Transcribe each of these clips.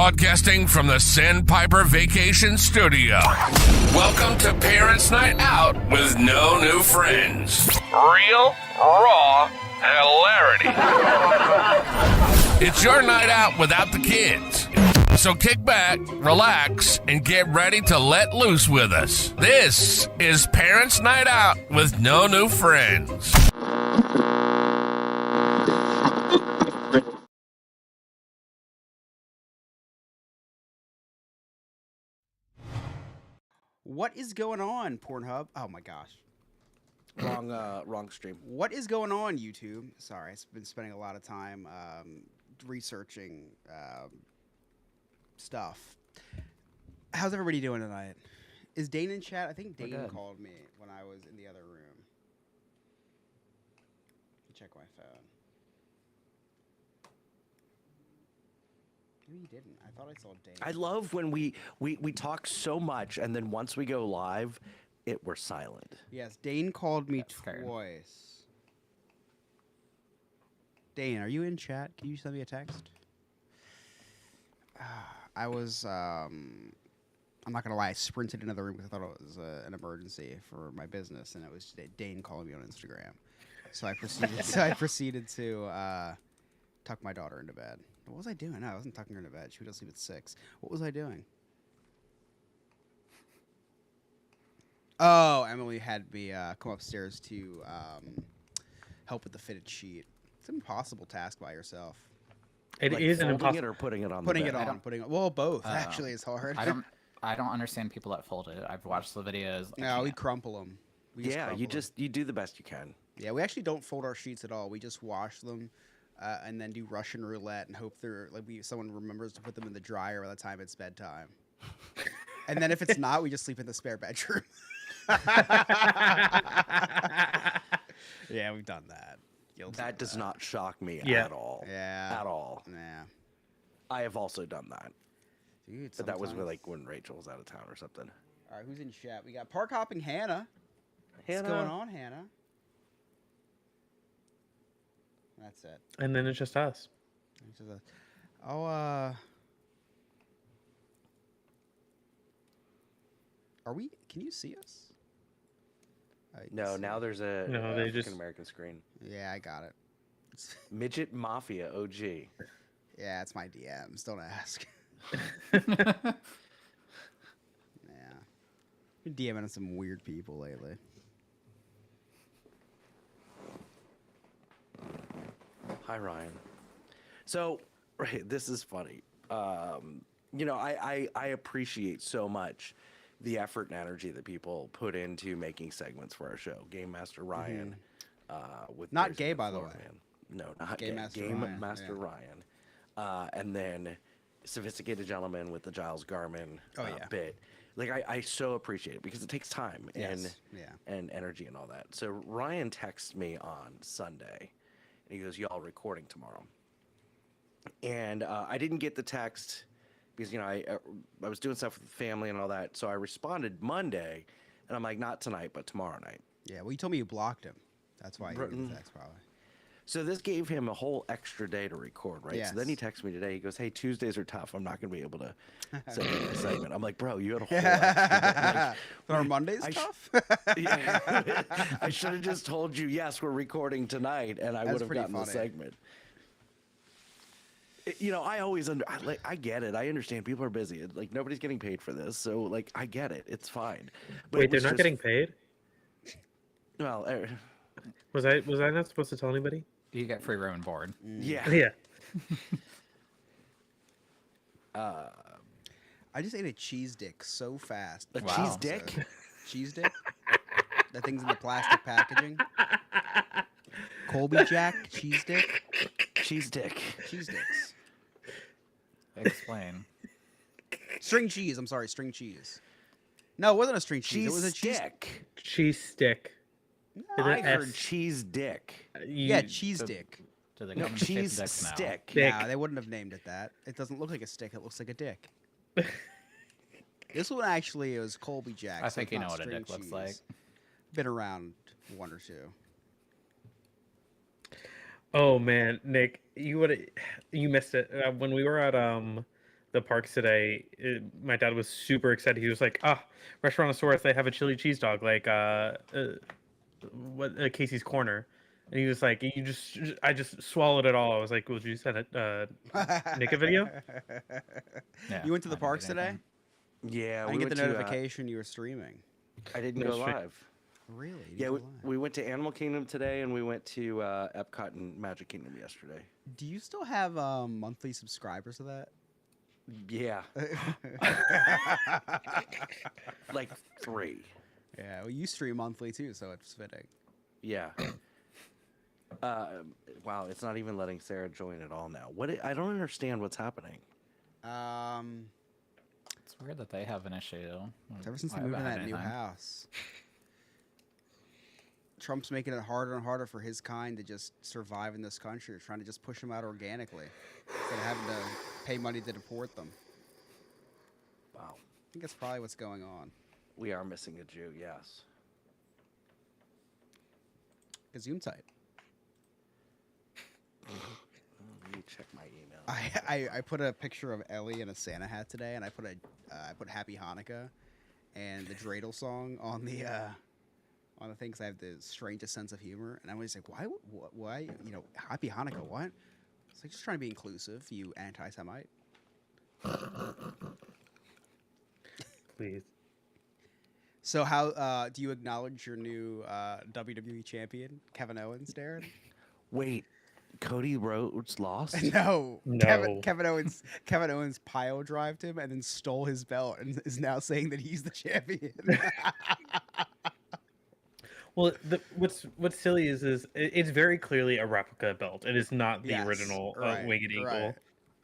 Broadcasting from the Sandpiper Vacation Studio. Welcome to Parents' Night Out with no new friends. Real, raw hilarity. It's your night out without the kids. So kick back, relax, and get ready to let loose with us. This is Parents' Night Out with no new friends. What is going on, Pornhub? Oh my gosh. Wrong stream. What is going on, YouTube? Sorry, I've been spending a lot of time researching stuff. How's everybody doing tonight? Is Dane in chat? I think Dane called me when I was in the other room. Let me check my phone. Maybe he didn't. I thought I saw Dane. I love when we talk so much, and then once we go live, we're silent. Yes, Dane called me twice. Dane, are you in chat? Can you send me a text? I was, I'm not gonna lie, I sprinted into the room because I thought it was an emergency for my business, and it was Dane calling me on Instagram. So I proceeded to tuck my daughter into bed. What was I doing? No, I wasn't tucking her into bed. She would sleep at 6. What was I doing? Oh, Emily had me come upstairs to help with the fitted sheet. It's an impossible task by yourself. It like is an impossible. impossible. It or putting it on. Putting the it bed. on. Putting it. Well, both actually is hard. I don't understand people that fold it. I've watched the videos. No, we crumple them. You do the best you can. Yeah, we actually don't fold our sheets at all. We just wash them. And then do Russian roulette and hope someone remembers to put them in the dryer by the time it's bedtime. And then if it's not, we just sleep in the spare bedroom. Yeah, we've done that. Guilty That does not shock me at all. Yeah. At all. Yeah. I have also done that. Dude, But that was like when Rachel was out of town or something. All right, who's in chat? We got Park Hopping Hannah. What's going on, Hannah? That's it. And then it's just us. Are we? Can you see us? No, now there's a African American screen. Yeah, I got it. Midget Mafia OG. Yeah, it's my DMs. Don't ask. Yeah. Been DMing some weird people lately. Hi, Ryan. So, right, this is funny. I appreciate so much the effort and energy that people put into making segments for our show. Game Master Ryan. With Not Jason gay, by the way. Man. No, not Game gay. Master Game Ryan. Master Ryan. And then Sophisticated Gentleman with the Giles Garman bit. Like, I so appreciate it because it takes time and energy and all that. So Ryan texted me on Sunday. And he goes, y'all recording tomorrow. And I didn't get the text because, I was doing stuff with the family and all that. So I responded Monday, and I'm like, not tonight, but tomorrow night. Yeah, well, you told me you blocked him. That's why you didn't text, probably. So this gave him a whole extra day to record, right? Yes. So then he texts me today. He goes, hey, Tuesdays are tough. I'm not going to be able to send you the segment. I'm like, bro, you had a whole extra day. Are Mondays tough? I should have just told you, yes, we're recording tonight, and I would have gotten the segment. I always I get it. I understand people are busy. Like, nobody's getting paid for this, so like I get it. It's fine. But wait, they're not getting paid? Well, was I not supposed to tell anybody? You get free room and board. Yeah. Yeah. I just ate a cheese dick so fast. A cheese dick? Cheese dick? That thing's in the plastic packaging. Colby Jack, cheese dick? Cheese dick. Cheese dicks. Explain. String cheese. I'm sorry, string cheese. No, it wasn't a string cheese. It was a cheese stick. Cheese stick. No, I heard cheese dick. Yeah, cheese dick. Do they No, come in the shape of cheese dicks now? stick. Yeah, they wouldn't have named it that. It doesn't look like a stick. It looks like a dick. This one actually is Colby Jack. I so think it's you not know what a string dick looks cheese. like. Been around one or two. Oh man, Nick, you missed it when we were at the parks today, my dad was super excited. He was like, Restaurantosaurus, they have a chili cheese dog, like Casey's Corner. And he was like, I just swallowed it all. I was like, would you send it, Nick a video? Yeah, You went to the I didn't parks get today? anything. Yeah, I we didn't get went the to. notification you were streaming. I didn't No go stream. live. Really? You Yeah, didn't we, go live? we went to Animal Kingdom today, and we went to Epcot and Magic Kingdom yesterday. Do you still have monthly subscribers to that? Yeah, like 3. Yeah, well, you stream monthly too, so it's fitting. Yeah. Wow, it's not even letting Sarah join at all now. I don't understand what's happening. It's weird that they have an issue. Ever since I they moved in haven't that had new anything. house, Trump's making it harder and harder for his kind to just survive in this country. Trying to just push them out organically instead of having to pay money to deport them. Wow, I think that's probably what's going on. we are missing a Jew. Yes. Zoom tight. Let me check my email. I put a picture of Ellie in a Santa hat today, and I put Happy Hanukkah and the dreidel song on the thing because I have the strangest sense of humor, and I was like, why Happy Hanukkah? What? It's like just trying to be inclusive, you anti-Semite. Please. So how do you acknowledge your new WWE champion, Kevin Owens, Darren? Wait, Cody Rhodes lost? No, No. Kevin Owens pile drived him and then stole his belt and is now saying that he's the champion. Well, what's silly is it's very clearly a replica belt. It is not the Yes, original right, Winged Eagle.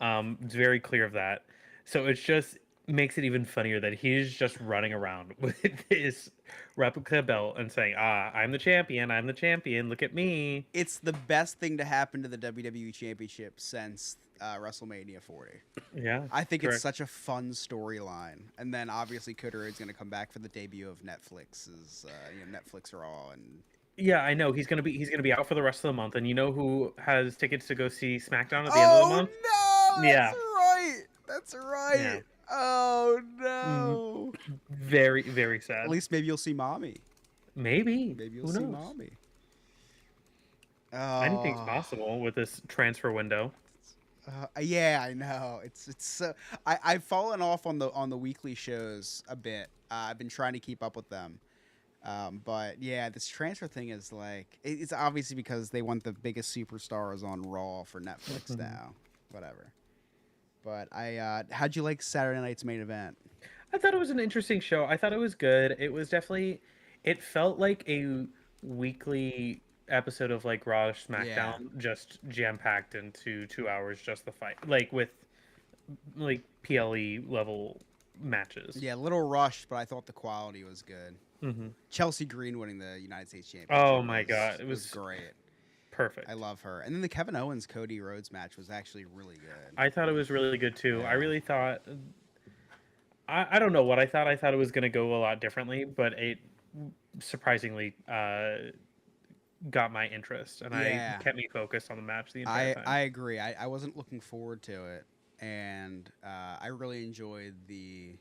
right. It's very clear of that. So it's just makes it even funnier that he's just running around with his replica belt and saying, I'm the champion. I'm the champion. Look at me." It's the best thing to happen to the WWE Championship since WrestleMania 40. Yeah. I think correct. it's such a fun storyline. And then obviously Cody Rhodes is going to come back for the debut of Netflix's Netflix Raw and Yeah, I know he's gonna be out for the rest of the month, and you know who has tickets to go see SmackDown at the end of the month? No, Yeah. That's right. Yeah. Oh no. Very, very sad. At least maybe you'll see Mommy. Maybe. Maybe you'll Who see knows? Mommy. Anything's possible with this transfer window. Yeah, I know. It's so I've fallen off on the weekly shows a bit. I've been trying to keep up with them. But yeah, this transfer thing is like it's obviously because they want the biggest superstars on Raw for Netflix now. Whatever. But how'd you like Saturday night's main event? I thought it was an interesting show. I thought it was good. It was definitely, it felt like a weekly episode of like Raw or SmackDown, just jam packed into 2 hours, just the fight, like with like PLE level matches. Yeah, a little rushed, but I thought the quality was good. Mm-hmm. Chelsea Green winning the United States Championship. Oh my God, it was great. Perfect. I love her. And then the Kevin Owens Cody Rhodes match was actually really good. I thought it was really good too. Yeah. I really thought, I don't know what I thought. I thought it was going to go a lot differently, but it surprisingly got my interest, and Yeah. I kept me focused on the match the entire time. I agree. I wasn't looking forward to it, and I really enjoyed the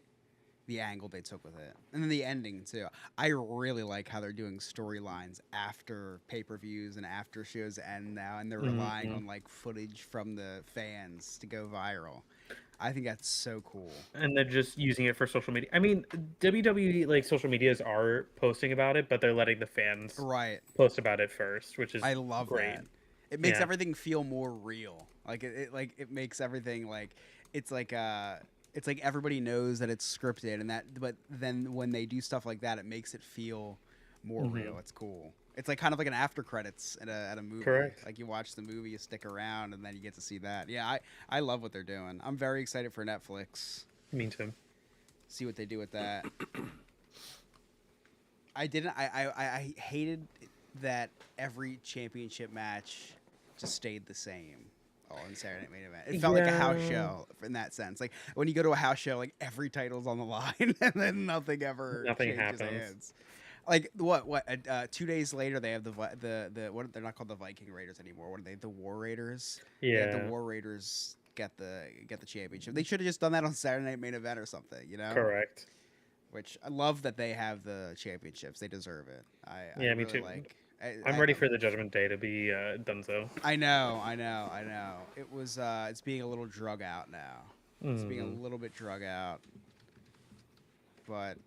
angle they took with it, and then the ending too. I really like how they're doing storylines after pay-per-views and after shows end now, and they're relying on like footage from the fans to go viral. I think that's so cool. And they're just using it for social media. I mean, WWE like social medias are posting about it, but they're letting the fans Right. post about it first, which is I love great. that. It makes Yeah. everything feel more real. Like it makes everything like it's like everybody knows that it's scripted and that, but then when they do stuff like that, it makes it feel more real. It's cool. It's like kind of like an after credits at a movie. Correct. Like you watch the movie, you stick around, and then you get to see that. Yeah, I love what they're doing. I'm very excited for Netflix. Me too. See what they do with that. I hated that every championship match just stayed the same. In Saturday Night Main Event, it felt like a house show in that sense. Like when you go to a house show, like every title's on the line, and then nothing changes happens. hands. Like what? 2 days later, they have the what? They're not called the Viking Raiders anymore. What are they? The War Raiders. They have Yeah. the War Raiders get the championship. They should have just done that on Saturday Night Main Event or something, you know? Correct. Which I love that they have the championships. They deserve it. I Me really too. Like, I'm ready for the Judgment Day to be done. I know. It was. It's being a little drug out now. It's being a little bit drug out. But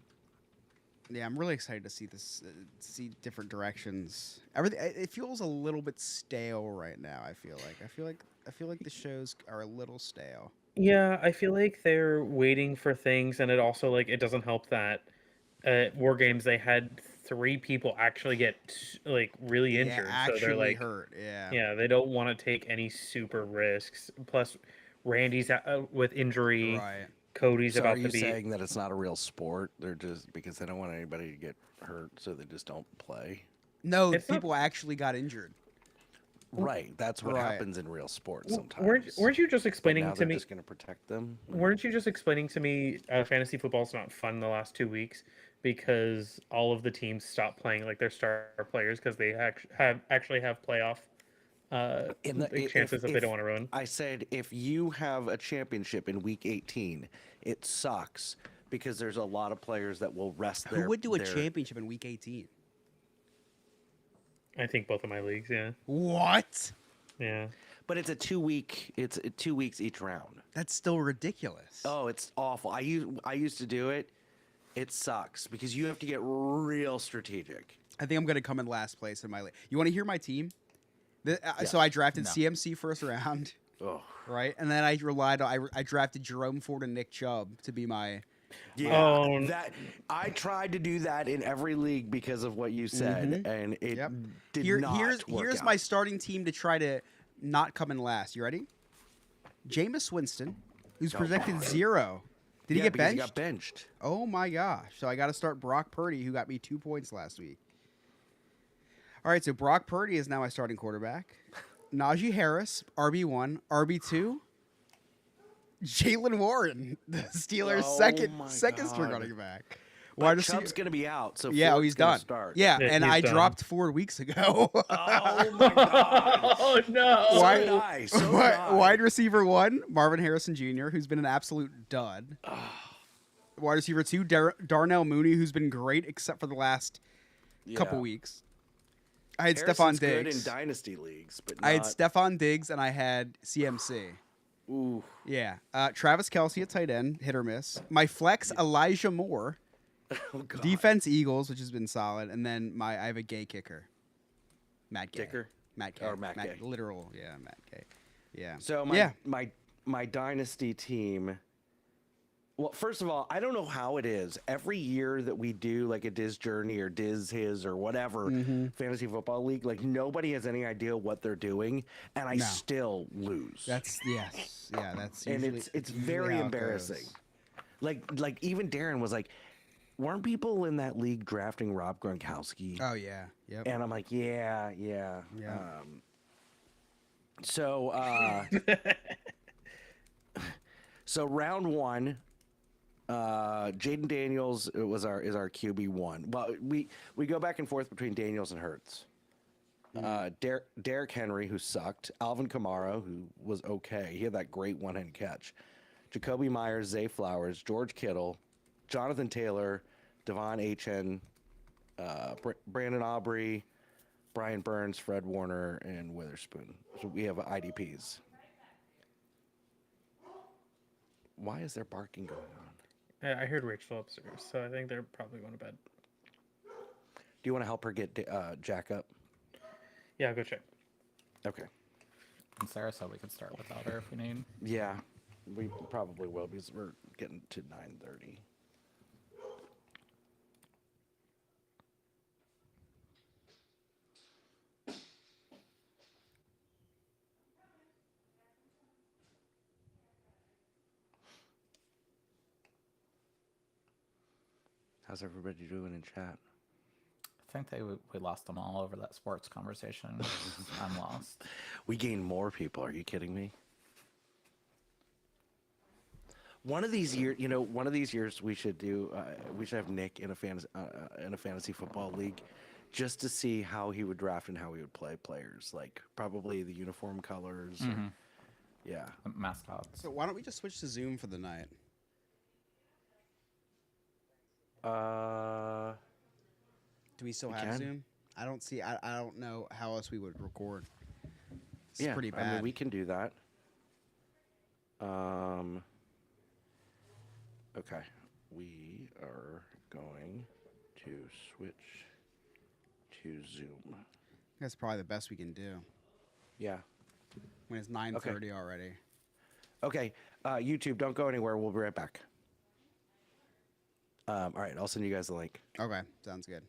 yeah, I'm really excited to see this. See different directions. Everything. It feels a little bit stale right now. I feel like the shows are a little stale. Yeah, I feel like they're waiting for things, and it also like it doesn't help that War Games they had 3 people actually get like really injured, so they're like hurt. Yeah. Yeah, they don't want to take any super risks. Plus, Randy's with injury. Right. Cody's So about are to you be. saying that it's not a real sport? They're just because they don't want anybody to get hurt, so they just don't play. No, It's not- people actually got injured. Right, that's what Right. happens in real sports sometimes. Weren't you just But explaining now to they're me? just going to protect them. Weren't you just explaining to me fantasy football's not fun the last 2 weeks because all of the teams stopped playing like their star players because they actually have playoff chances that they don't want to ruin. I said if you have a championship in week 18, it sucks because there's a lot of players that will rest their. Who would do a their- championship in week 18? I think both of my leagues, yeah. What? Yeah. But it's a 2-week. It's 2 weeks each round. That's still ridiculous. Oh, it's awful. I used to do it. It sucks because you have to get real strategic. I think I'm going to come in last place in my league. You want to hear my team? So I drafted CMC first round, Oh. right? And then I drafted Jerome Ford and Nick Chubb to be my... Yeah, that I tried to do that in every league because of what you said, and it did not work Here's out. my starting team to try to not come in last. You ready? Jameis Winston, who's projected 0. Did he get because benched? He got benched. Oh my gosh. So I got to start Brock Purdy, who got me 2 points last week. All right, so Brock Purdy is now my starting quarterback. Najee Harris, RB1. RB2, Jalen Warren, the Steelers' second string running back. But Chubb's going to be out, so yeah, Ford's he's gonna done. Start. Yeah, Yeah, and he's I done. dropped 4 weeks ago. Oh my god. Oh no! Wide receiver 1, Marvin Harrison Jr., who's been an absolute dud. Wide receiver 2, Darnell Mooney, who's been great except for the last couple weeks. I had Stephon Harrison's good Diggs. in dynasty leagues, but I had not- Stephon Diggs and I had CMC. Ooh. Yeah. Travis Kelce at tight end, hit or miss. My flex, Elijah Moore. Oh god. Defense, Eagles, which has been solid. And then I have a gay kicker. Matt Gay. Kicker? Matt Gay. Or Matt Gay. Literal, yeah, Matt Gay. Yeah. So my dynasty team. Well, first of all, I don't know how it is. Every year that we do like a Diz Journey or Diz His or whatever fantasy football league, like nobody has any idea what they're doing, and I still lose. That's yeah. That's and usually, it's usually very how it embarrassing. goes. Like even Darren was like, weren't people in that league drafting Rob Gronkowski? Oh yeah. Yep. And I'm like, yeah. So so round 1, Jaden Daniels is our QB1. Well, we go back and forth between Daniels and Hurts. Derrick Henry, who sucked. Alvin Kamara, who was okay. He had that great one-hand catch. Jacoby Myers, Zay Flowers, George Kittle, Jonathan Taylor, Devon Achane, Brandon Aubrey, Brian Burns, Fred Warner, and Witherspoon. So we have IDPs. Why is there barking going on? I heard Rachel upstairs, so I think they're probably going to bed. Do you want to help her get Jack up? Yeah, I'll go check. Okay. And Sarah said we could start without her if we need. Yeah, we probably will because we're getting to 9:30. How's everybody doing in chat? I think we lost them all over that sports conversation. I'm lost. We gained more people. Are you kidding me? One of these years, we should do. We should have Nick in a fantasy football league, just to see how he would draft and how he would play players. Like probably the uniform colors. Yeah. mascots. So why don't we just switch to Zoom for the night? Do we still have Zoom? I don't see. I don't know how else we would record. It's pretty bad. I mean, we can do that. Okay. We are going to switch to Zoom. That's probably the best we can do. Yeah. When it's 9:30 already. Okay. YouTube, don't go anywhere. We'll be right back. All right. I'll send you guys the link. Okay. Sounds good.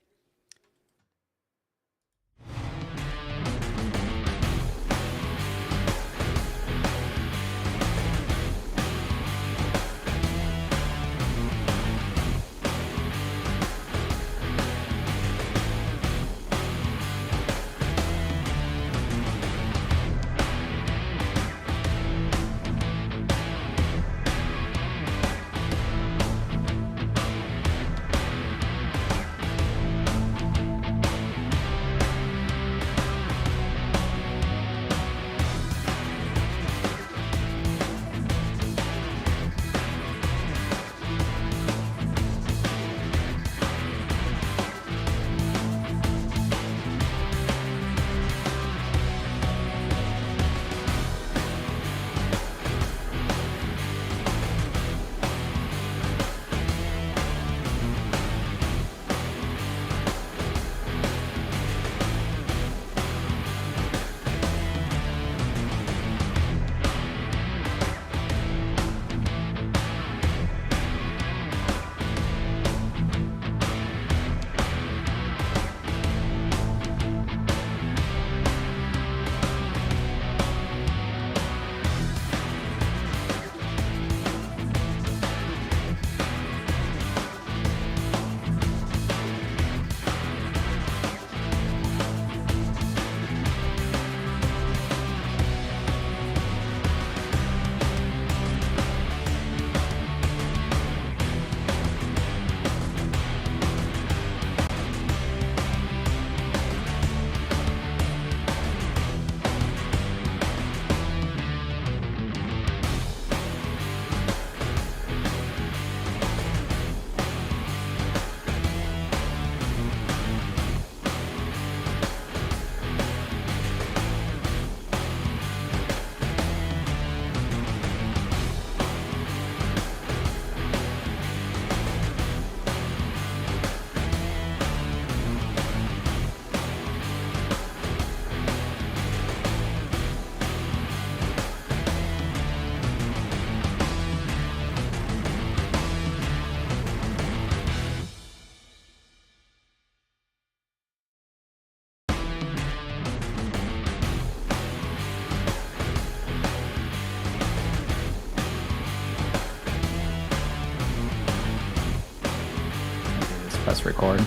Press record.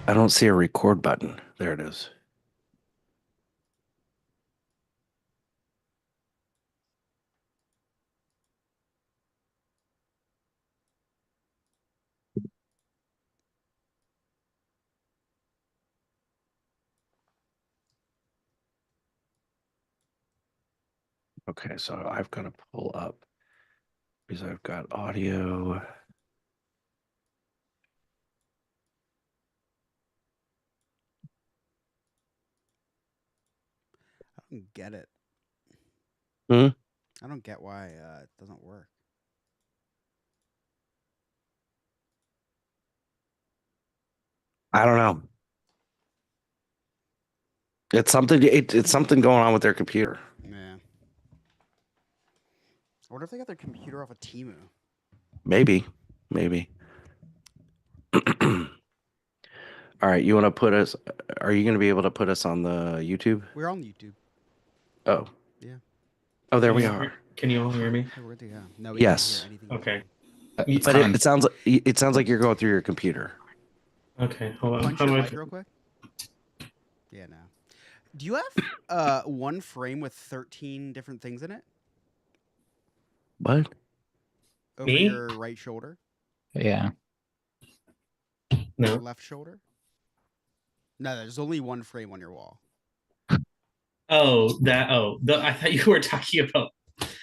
I don't see a record button. There it is. Okay, so I've got to pull up because I've got audio. I don't get it. Hmm? I don't get why it doesn't work. I don't know. It's something. It's something going on with their computer. Yeah. I wonder if they got their computer off of Temu. Maybe. All right, you want to put us? Are you going to be able to put us on the YouTube? We're on YouTube. Oh. Yeah. Oh, there we are. Can you all hear me? Hey, where'd they go? No, we Yes. can't hear anything. Okay. But it sounds like you're going through your computer. Okay, hold on. Punch How your do I? mic real quick. Yeah, no. Do you have one frame with 13 different things in it What? over Me? your right shoulder? Yeah. No. Left shoulder? No, there's only one frame on your wall. Oh, that. Oh, I thought you were talking about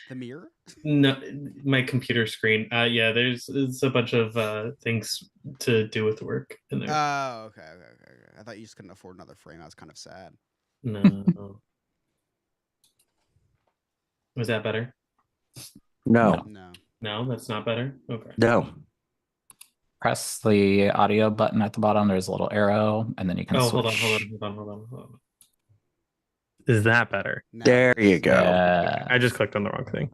The mirror? No, my computer screen. Yeah, there's a bunch of things to do with work in there. Oh, okay. I thought you just couldn't afford another frame. I was kind of sad. No. Was that better? No. No. No, that's not better. Okay. No. Press the audio button at the bottom. There's a little arrow, and then you can Oh, switch. hold on. Is that better? Now There it is. you go. Yeah. I just clicked on the wrong thing.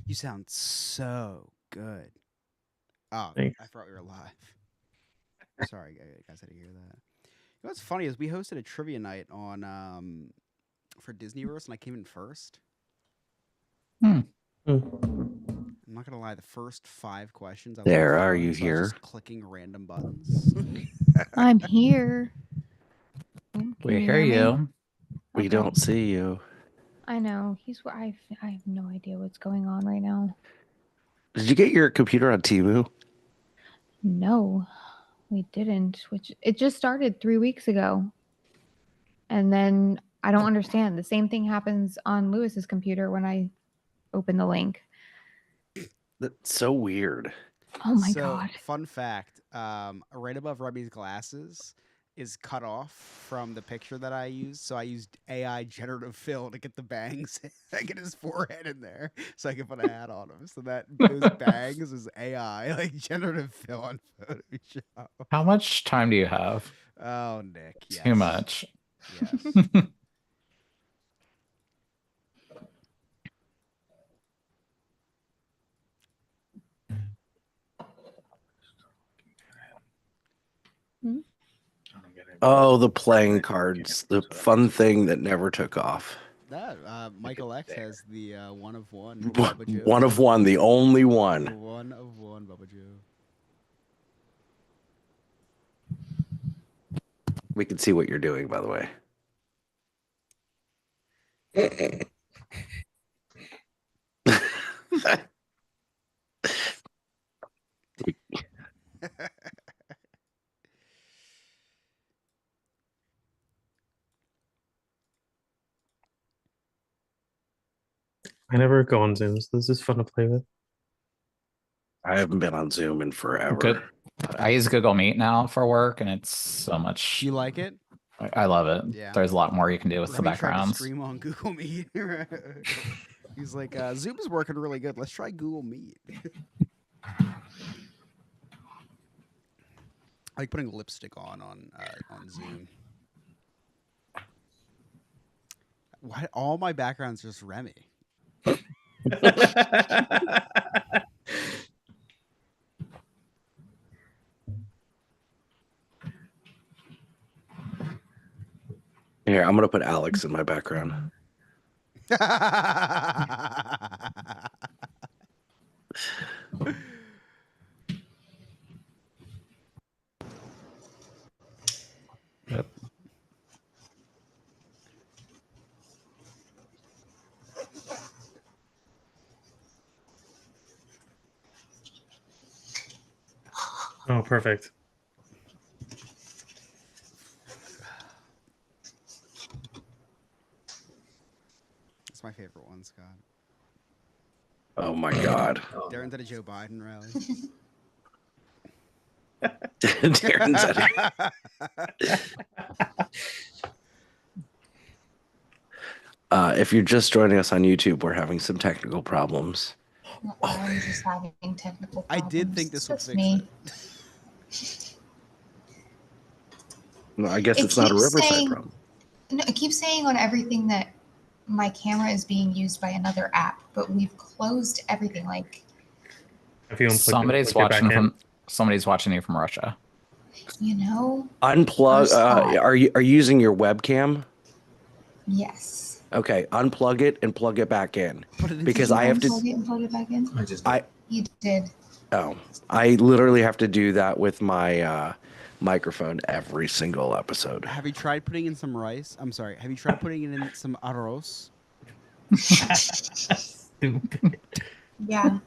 You sound so good. Oh, Thanks. I thought we were live. Sorry, guys, I didn't hear that. You know what's funny is we hosted a trivia night on for Disneyverse, and I came in first. I'm not gonna lie, the first 5 questions. I was There, on are phone, you so I was here? just clicking random buttons. I'm here. We hear you. We Okay. don't see you. I know. I have no idea what's going on right now. Did you get your computer on Temu? No, we didn't. Which it just started 3 weeks ago. And then I don't understand. The same thing happens on Lewis's computer when I open the link. That's so weird. Oh my So, god. fun fact: right above Remy's glasses is cut off from the picture that I used. So I used AI generative fill to get the bangs, I get his forehead in there, so I can put a hat on him. So that those bangs is AI, like generative fill on Photoshop. How much time do you have? Oh, Nick, yes. Too much. Yes. Oh, the playing cards. The fun thing that never took off. That Michael X has the one of one. One of one, the only The one. one of one, Bubba Joe. We can see what you're doing, by the way. I never go on Zoom, so this is fun to play with. I haven't been on Zoom in forever. Good. I use Google Meet now for work, and it's so much. You like it? I love it. Yeah. There's a lot more you can do with the Remy tried to backgrounds. stream on Google Meet. He's like, Zoom is working really good. Let's try Google Meet. I like putting lipstick on Zoom. Why all my backgrounds just Remy? Here, I'm gonna put Alex in my background. Yep. Oh, perfect. That's my favorite one, Scott. Oh my God. Darren's at a Joe Biden rally. Darren's at if you're just joining us on YouTube, we're having some technical problems. I'm just having technical I problems. did think this would It's fix me. it. No, I guess It it's not a keeps Riverside saying- problem. No, it keeps saying on everything that my camera is being used by another app, but we've closed everything. Like, If you unplug it, Somebody's plug it back watching in. somebody's watching you from Russia. you know, Unplug. Scott. Are you using your webcam? yes. Okay, unplug it and plug it back in. Put it into Because Zoom. I have to. Unplug it and plug it back in. You did. Oh, I literally have to do that with my microphone every single episode. Have you tried putting in some rice? I'm sorry. Have you tried putting in some arroz? Stupid. Yeah.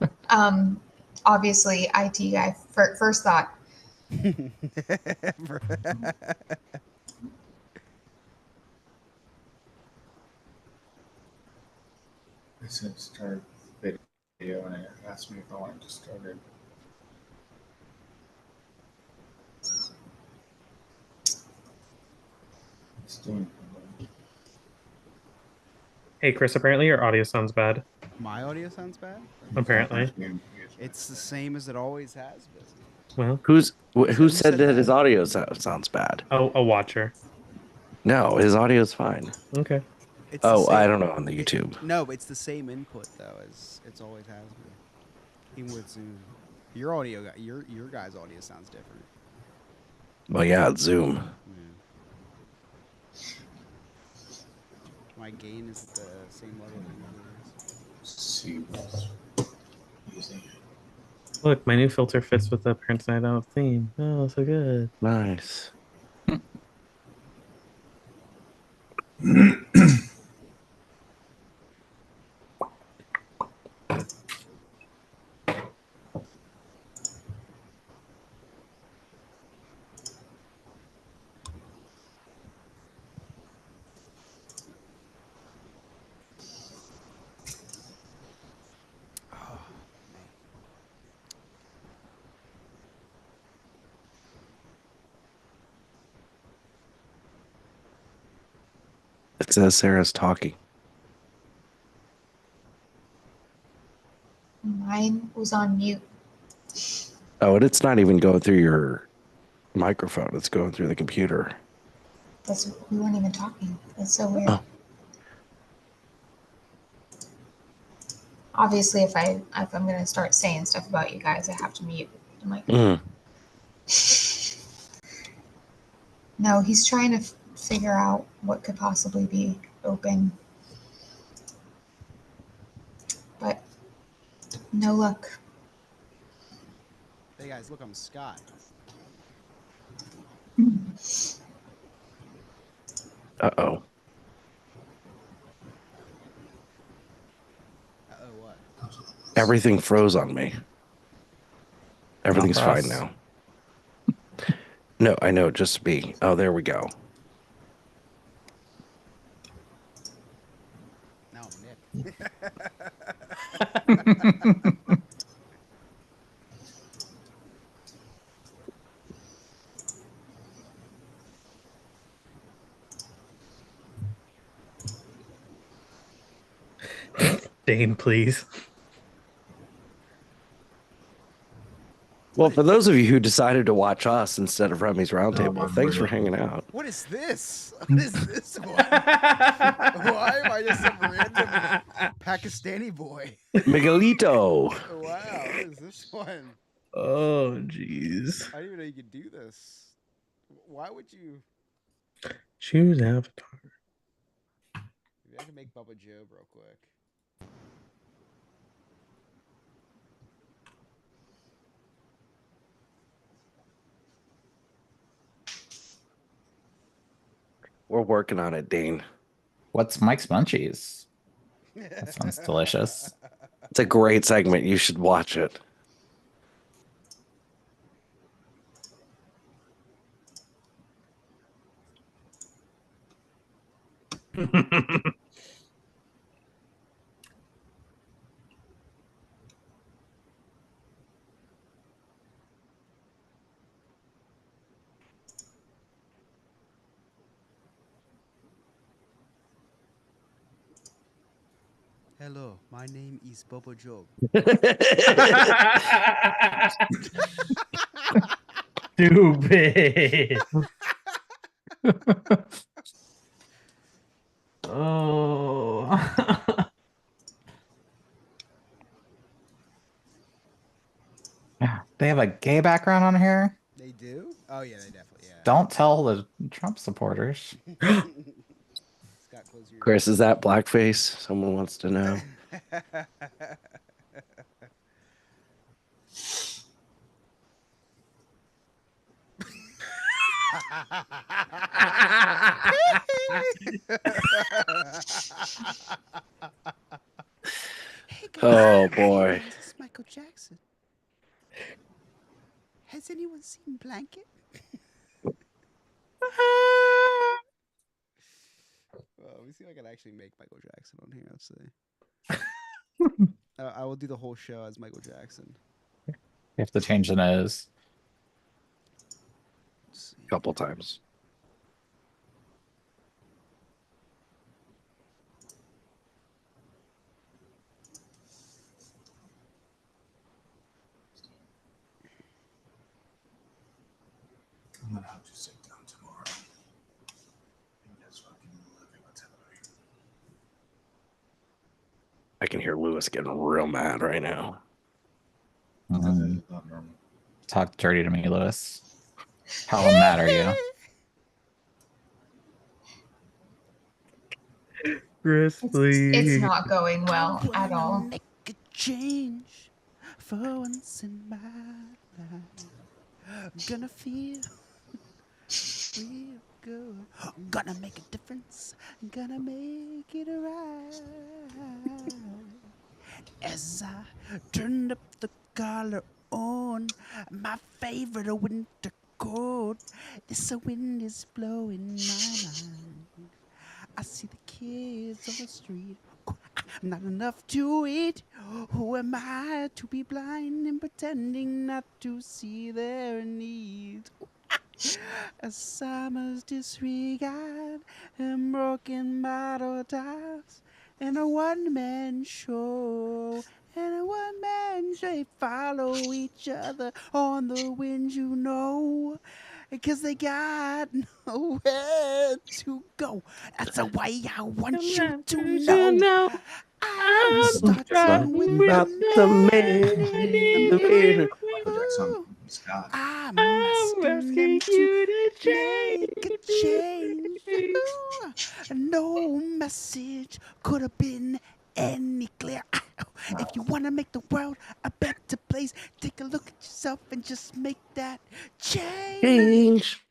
Obviously, IT guy. First thought. I said start video, and it asked me if I wanted to start it. It's doing it. Hey, Chris, apparently your audio sounds bad. My audio sounds bad? Apparently. It's the same as it always has been. Well, Who Who said said that that? his audio sounds bad? oh, a watcher. No, his audio's fine. Okay. It's the Oh, same, I don't know on the YouTube. no, but it's the same input though as it's always has been. Even with Zoom. Your audio, your guy's audio sounds different. Well, yeah, it's Zoom. Yeah. My gain is at the same level it usually is. See what's using it. Look, my new filter fits with the Parents Night Out theme. Oh, so good. Nice. It says Sarah's talking. Mine was on mute. Oh, and it's not even going through your microphone. It's going through the computer. We weren't even talking. That's so weird. Oh. Obviously, if I'm gonna start saying stuff about you guys, I have to mute the microphone. No, he's trying to figure out what could possibly be open, but no luck. Hey guys, look, I'm Scott. Uh-oh. Uh-oh, what? Everything froze on me. Everything's fine now. No, I know, just me. Oh, there we go. Now I'm Nick. Dane, please. Well, for those of you who decided to watch us instead of Remy's Roundtable, thanks for hanging out. What is this? What is this one? Why am I just some random Pakistani boy? Miguelito. Wow, what is this one? Oh, jeez. I didn't even know you could do this. Why would you? Choose avatar. Maybe I can make Bubba Joe real quick. We're working on it, Dane. What's Mike's Munchies? That sounds delicious. It's a great segment. You should watch it. Hello, my name is Bubba Joe. Stupid. Oh. They have a gay background on here? They do? Oh yeah, they definitely. Yeah. Don't tell the Trump supporters. Scott, close your Chris, is that blackface? Someone wants to know. Hey guys, Oh boy. this is Michael Jackson. Has anyone seen Blanket? Well, let me see if I can actually make Michael Jackson on here. Let's see. I will do the whole show as Michael Jackson. You have to change the nose. A couple times. I'm gonna have to sit down tomorrow. And that's fucking living on television. I can hear Lewis getting real mad right now. Because it's not normal. Talk dirty to me, Lewis. How mad are you? Chris, please. It's not going well at all. Make a change for once in my life. I'm gonna feel real good. Gonna make a difference. Gonna make it right. As I turned up the collar on my favorite winter coat, this wind is blowing my mind. I see the kids on the street, not enough to eat. Who am I to be blind and pretending not to see their needs? A summer's disregard and broken bottle tops and a one-man show. And a one-man show, they follow each other on the wind, you know. Because they got nowhere to go. That's why I want you to know. I'm starting with Not the man. Michael Jackson, Scott. I'm asking them to make a change. No message could have been any clearer. If you want to make the world a better place, take a look at yourself and just make that change.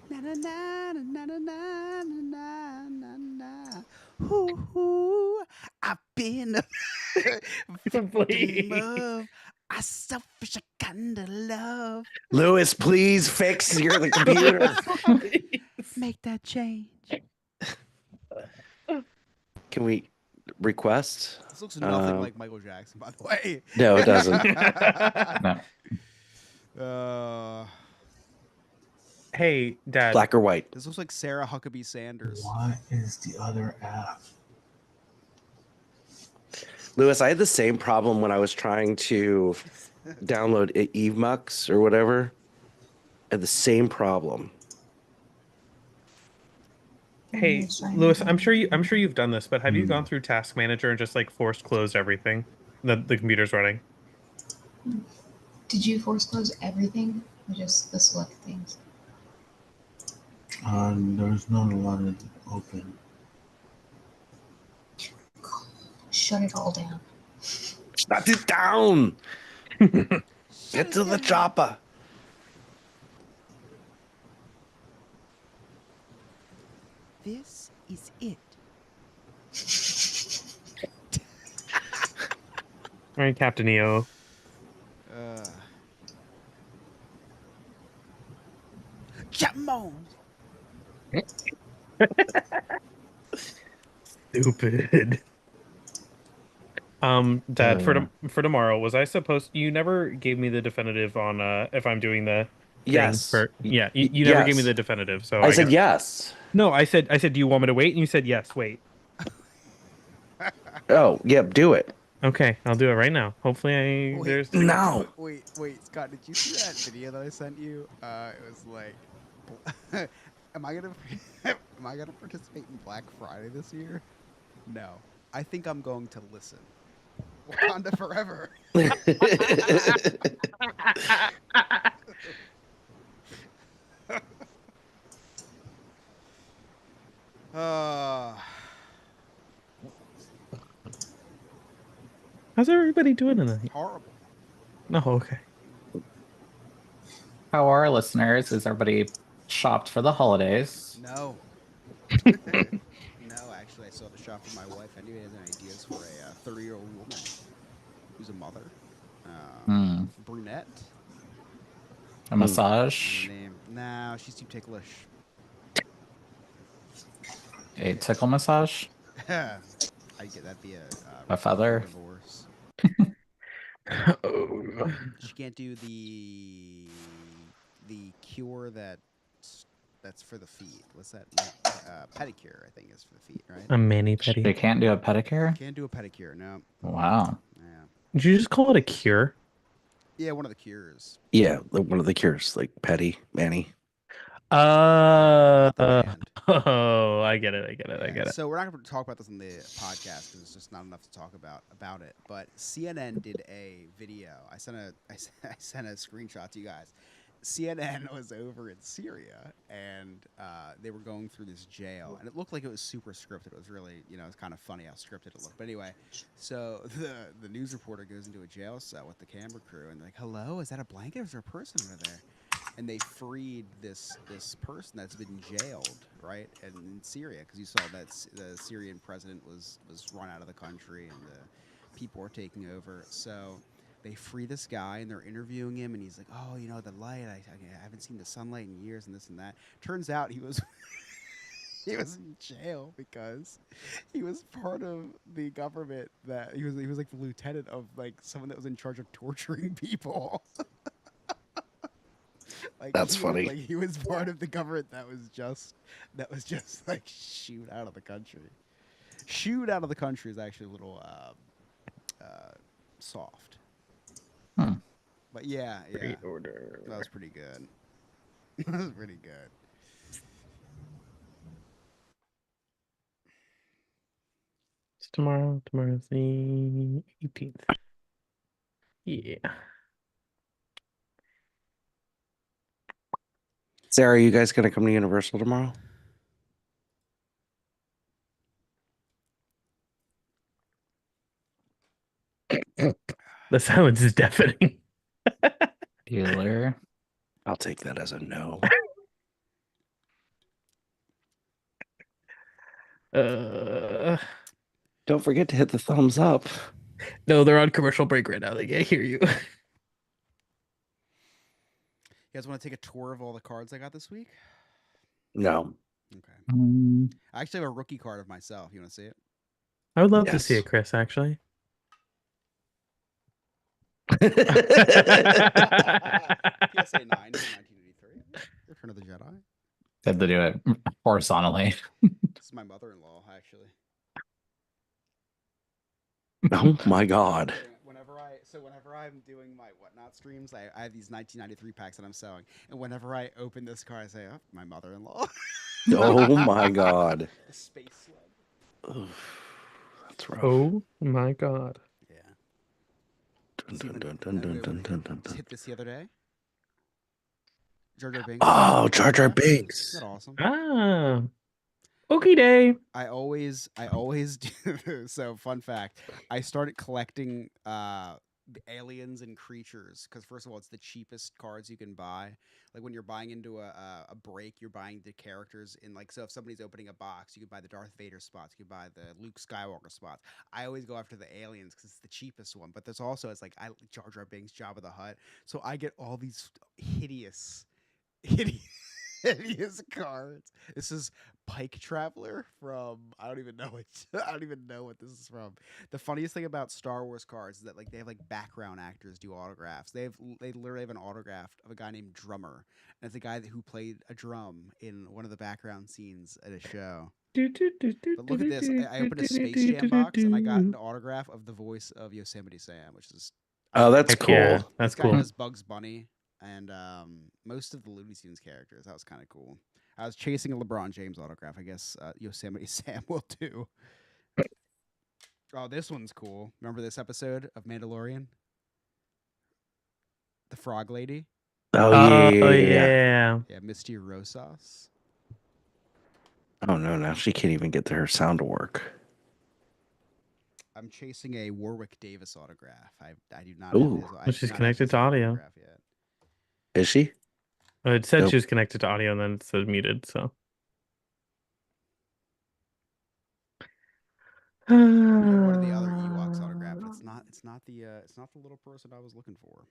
Na na na na na na na na na. Ooh, I've been a victim of a selfish kind of love. Lewis, please fix the computer. Make that change. Can we request? This looks nothing like Michael Jackson, by the way. No, it doesn't. No. Hey, Dad. Black or white? This looks like Sarah Huckabee Sanders. What is the other app? Lewis, I had the same problem when I was trying to download EveMux or whatever. I had the same problem. Hey, Lewis, I'm sure you've done this, but have you gone through Task Manager and just like forced closed everything that the computer's running? Did you force close everything or just the select things? There's not a lot of open. Shut it all down. Shut it down. Get to the chopper. This is it. All right, Captain EO. Jump on. Stupid. Dad, for tomorrow, was I supposed? You never gave me the definitive on if I'm doing the. Yes. You never gave me the definitive, so I said yes. No, I said, do you want me to wait? And you said yes. Wait. Oh, yep, do it. Okay, I'll do it right now. Hopefully, there's no. Wait, Scott, did you see that video that I sent you? It was like, am I gonna participate in Black Friday this year? No, I think I'm going to listen. Wakanda forever. How's everybody doing tonight? Horrible. No, okay. How are our listeners? Is everybody shopped for the holidays? No. No, actually, I still have to shop for my wife. Anybody has any ideas for a 30-year-old woman who's a mother? Brunette? A massage? No, she's too ticklish. A tickle massage? I get that'd be a A feather? divorce. Oh. She can't do the cure that's for the feet. What's that? Pedicure, I think, is for the feet, right? A mani They pedi. can't do a pedicure? Can't do a pedicure. No. Wow. Yeah. Did you just call it a cure? Yeah, one of the cures. Yeah, one of the cures, like Petty, Manny. Not the band. Oh, I get it. I Yeah, get it. so we're not going to talk about this on the podcast because it's just not enough to talk about it. But CNN did a video. I sent a screenshot to you guys. CNN was over in Syria, and they were going through this jail, and it looked like it was super scripted. It was really, it's kind of funny how scripted it looked. But anyway, so the news reporter goes into a jail cell with the camera crew, and they're like, "Hello, is that a blanket or is there a person over there?" And they freed this person that's been jailed, right, and in Syria, because you saw that the Syrian president was run out of the country, and the people were taking over. So they free this guy, and they're interviewing him, and he's like, "Oh, the light. I haven't seen the sunlight in years, and this and that." Turns out he was he was in jail because he was part of the government that he was like the lieutenant of like someone that was in charge of torturing people. Like That's funny. Like he was part of the government that was just like shoot out of the country. Shoot out of the country is actually a little soft. Hmm. But yeah, Order. that was pretty good. That was pretty good. It's tomorrow. Tomorrow's the 18th. Yeah. Sarah, are you guys gonna come to Universal tomorrow? The silence is deafening. Bueller. I'll take that as a no. Don't forget to hit the thumbs up. No, they're on commercial break right now. They can't hear you. You guys want to take a tour of all the cards I got this week? No. Okay. I actually have a rookie card of myself. You want to see it? I would love to Yes. see it, Chris, actually. PSA 9 from 1983. Return of the Jedi. They have to do it horizontally. This is my mother-in-law, actually. Oh my God. Whenever I'm doing my Whatnot streams, I have these 1993 packs that I'm selling, and whenever I open this card, I say, "Oh, my mother-in-law." Oh my God. The space slug. Oof, that's rough. Oh my God. Yeah. Dun, dun, dun, dun, dun, dun, dun, Just dun. hit this the other day. Jar Jar Binks. Oh, Jar Jar Binks. Isn't that awesome? Ah. Okay, day. I always do. So, fun fact: I started collecting the aliens and creatures because, first of all, it's the cheapest cards you can buy. Like when you're buying into a break, you're buying the characters in like. So if somebody's opening a box, you could buy the Darth Vader spots. You could buy the Luke Skywalker spots. I always go after the aliens because it's the cheapest one. But there's also Jar Jar Binks, Jabba the Hutt. So I get all these hideous cards. This is Pike Traveler from I don't even know what this is from. The funniest thing about Star Wars cards is that like they have like background actors do autographs. They literally have an autograph of a guy named Drummer, and it's a guy who played a drum in one of the background scenes at a show. But look at this. I opened a Space Jam box and I got an autograph of the voice of Yosemite Sam, which is that's Heck cool. yeah, that's this guy cool. does Bugs Bunny and most of the Looney Tunes characters. That was kind of cool. I was chasing a LeBron James autograph. I guess Yosemite Sam will too. Oh, this one's cool. Remember this episode of Mandalorian? The Frog Lady? Oh, Yeah. Yeah, Misty Rosas. Oh no, now she can't even get her sound to work. I'm chasing a Warwick Davis autograph. I do not Ooh. have his. I Well, do she's not have connected his to audio. autograph yet. Is she? It said Nope. she was connected to audio, and then it said muted. So. I have one of the other Ewoks autograph, but it's not the little person I was looking for.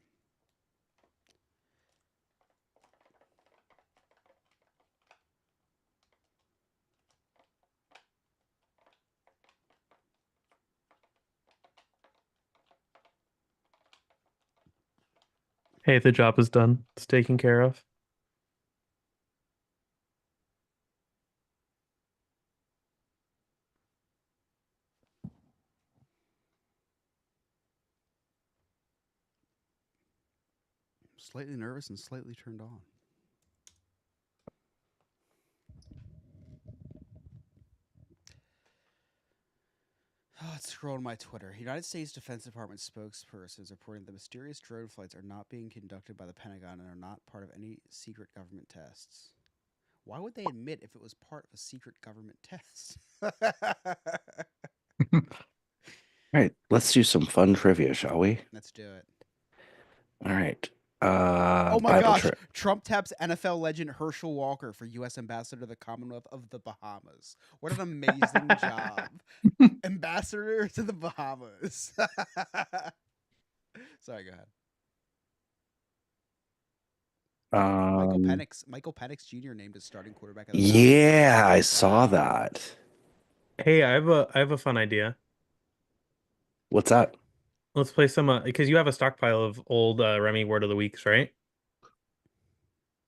Hey, the job is done. It's taken care of. Slightly nervous and slightly turned on. Oh, let's scroll to my Twitter. United States Defense Department spokesperson is reporting the mysterious drone flights are not being conducted by the Pentagon and are not part of any secret government tests. Why would they admit if it was part of a secret government test? All right, let's do some fun trivia, shall we? Let's do it. All right. Oh my Bible gosh! trip. Trump taps NFL legend Herschel Walker for U.S. Ambassador to the Commonwealth of the Bahamas. What an amazing job! Ambassador to the Bahamas. Sorry, go ahead. Michael Penix Jr. named as starting quarterback of the Falcons. Yeah, I saw that. Hey, I have a fun idea. What's that? Let's play some because you have a stockpile of old Remy Word of the Weeks, right?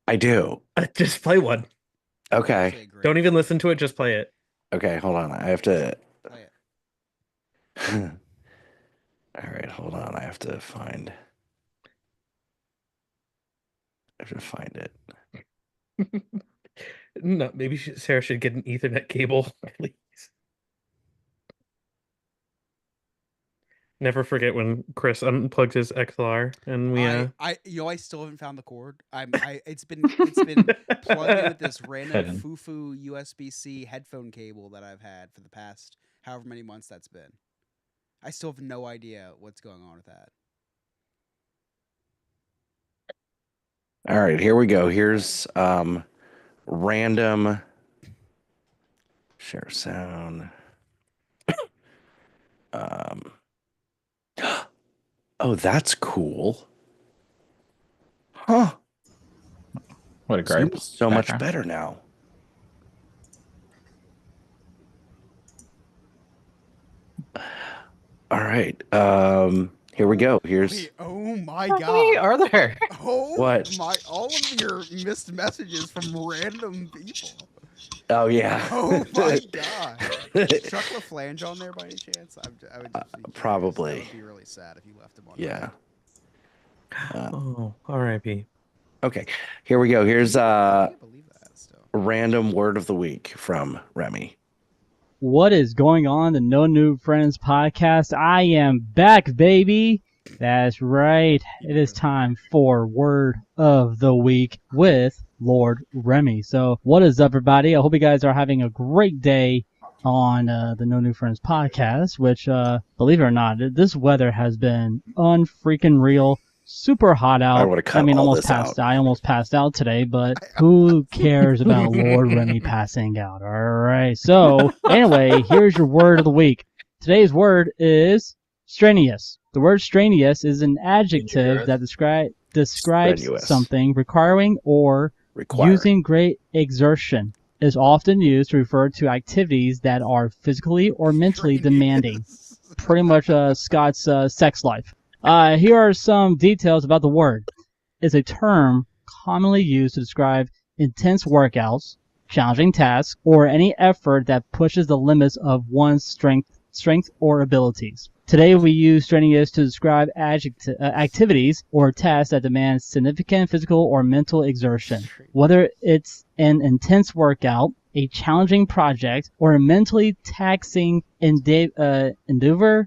I do. Just play one. Okay. Don't even listen to it. Just play it. Okay, hold on. I have to. Play it. All right, hold on. I have to find it. No, maybe Sarah should get an Ethernet cable, please. Never forget when Chris unplugged his XLR and we I still haven't found the cord. It's been plugged in with this random foo-foo USB-C headphone cable that I've had for the past however many months that's been. I still have no idea what's going on with that. All right, here we go. Here's random share sound. Oh, that's cool. Huh. What a great so much better now. All right. Here we go. Here's. Wait, oh my How god. many are there? Oh what? All of your missed messages from random people. Oh yeah. Oh my god. Chuck LaFlange on there by any chance? I would just be probably. That would be really sad if you left him on. Yeah. R.I.P. Okay, here we go. Here's I can't believe that still. Random word of the week from Remy. What is going on? The No New Friends podcast. I am back, baby. That's right. It is time for word of the week with Lord Remy. So what is up, everybody? I hope you guys are having a great day on the No New Friends podcast, which, believe it or not, this weather has been unfreaking real. Super hot out. Almost passed. I almost passed out today, but who cares about Lord Remy passing out? All right. So anyway, here's your word of the week. Today's word is strenuous. The word strenuous is an adjective that describes something requiring or using great exertion. It is often used to refer to activities that are physically or mentally demanding. Pretty much Scott's sex life. Here are some details about the word. It's a term commonly used to describe intense workouts, challenging tasks, or any effort that pushes the limits of one's strength or abilities. Today we use strenuous to describe activities or tasks that demand significant physical or mental exertion. Whether it's an intense workout, a challenging project, or a mentally taxing endeavor,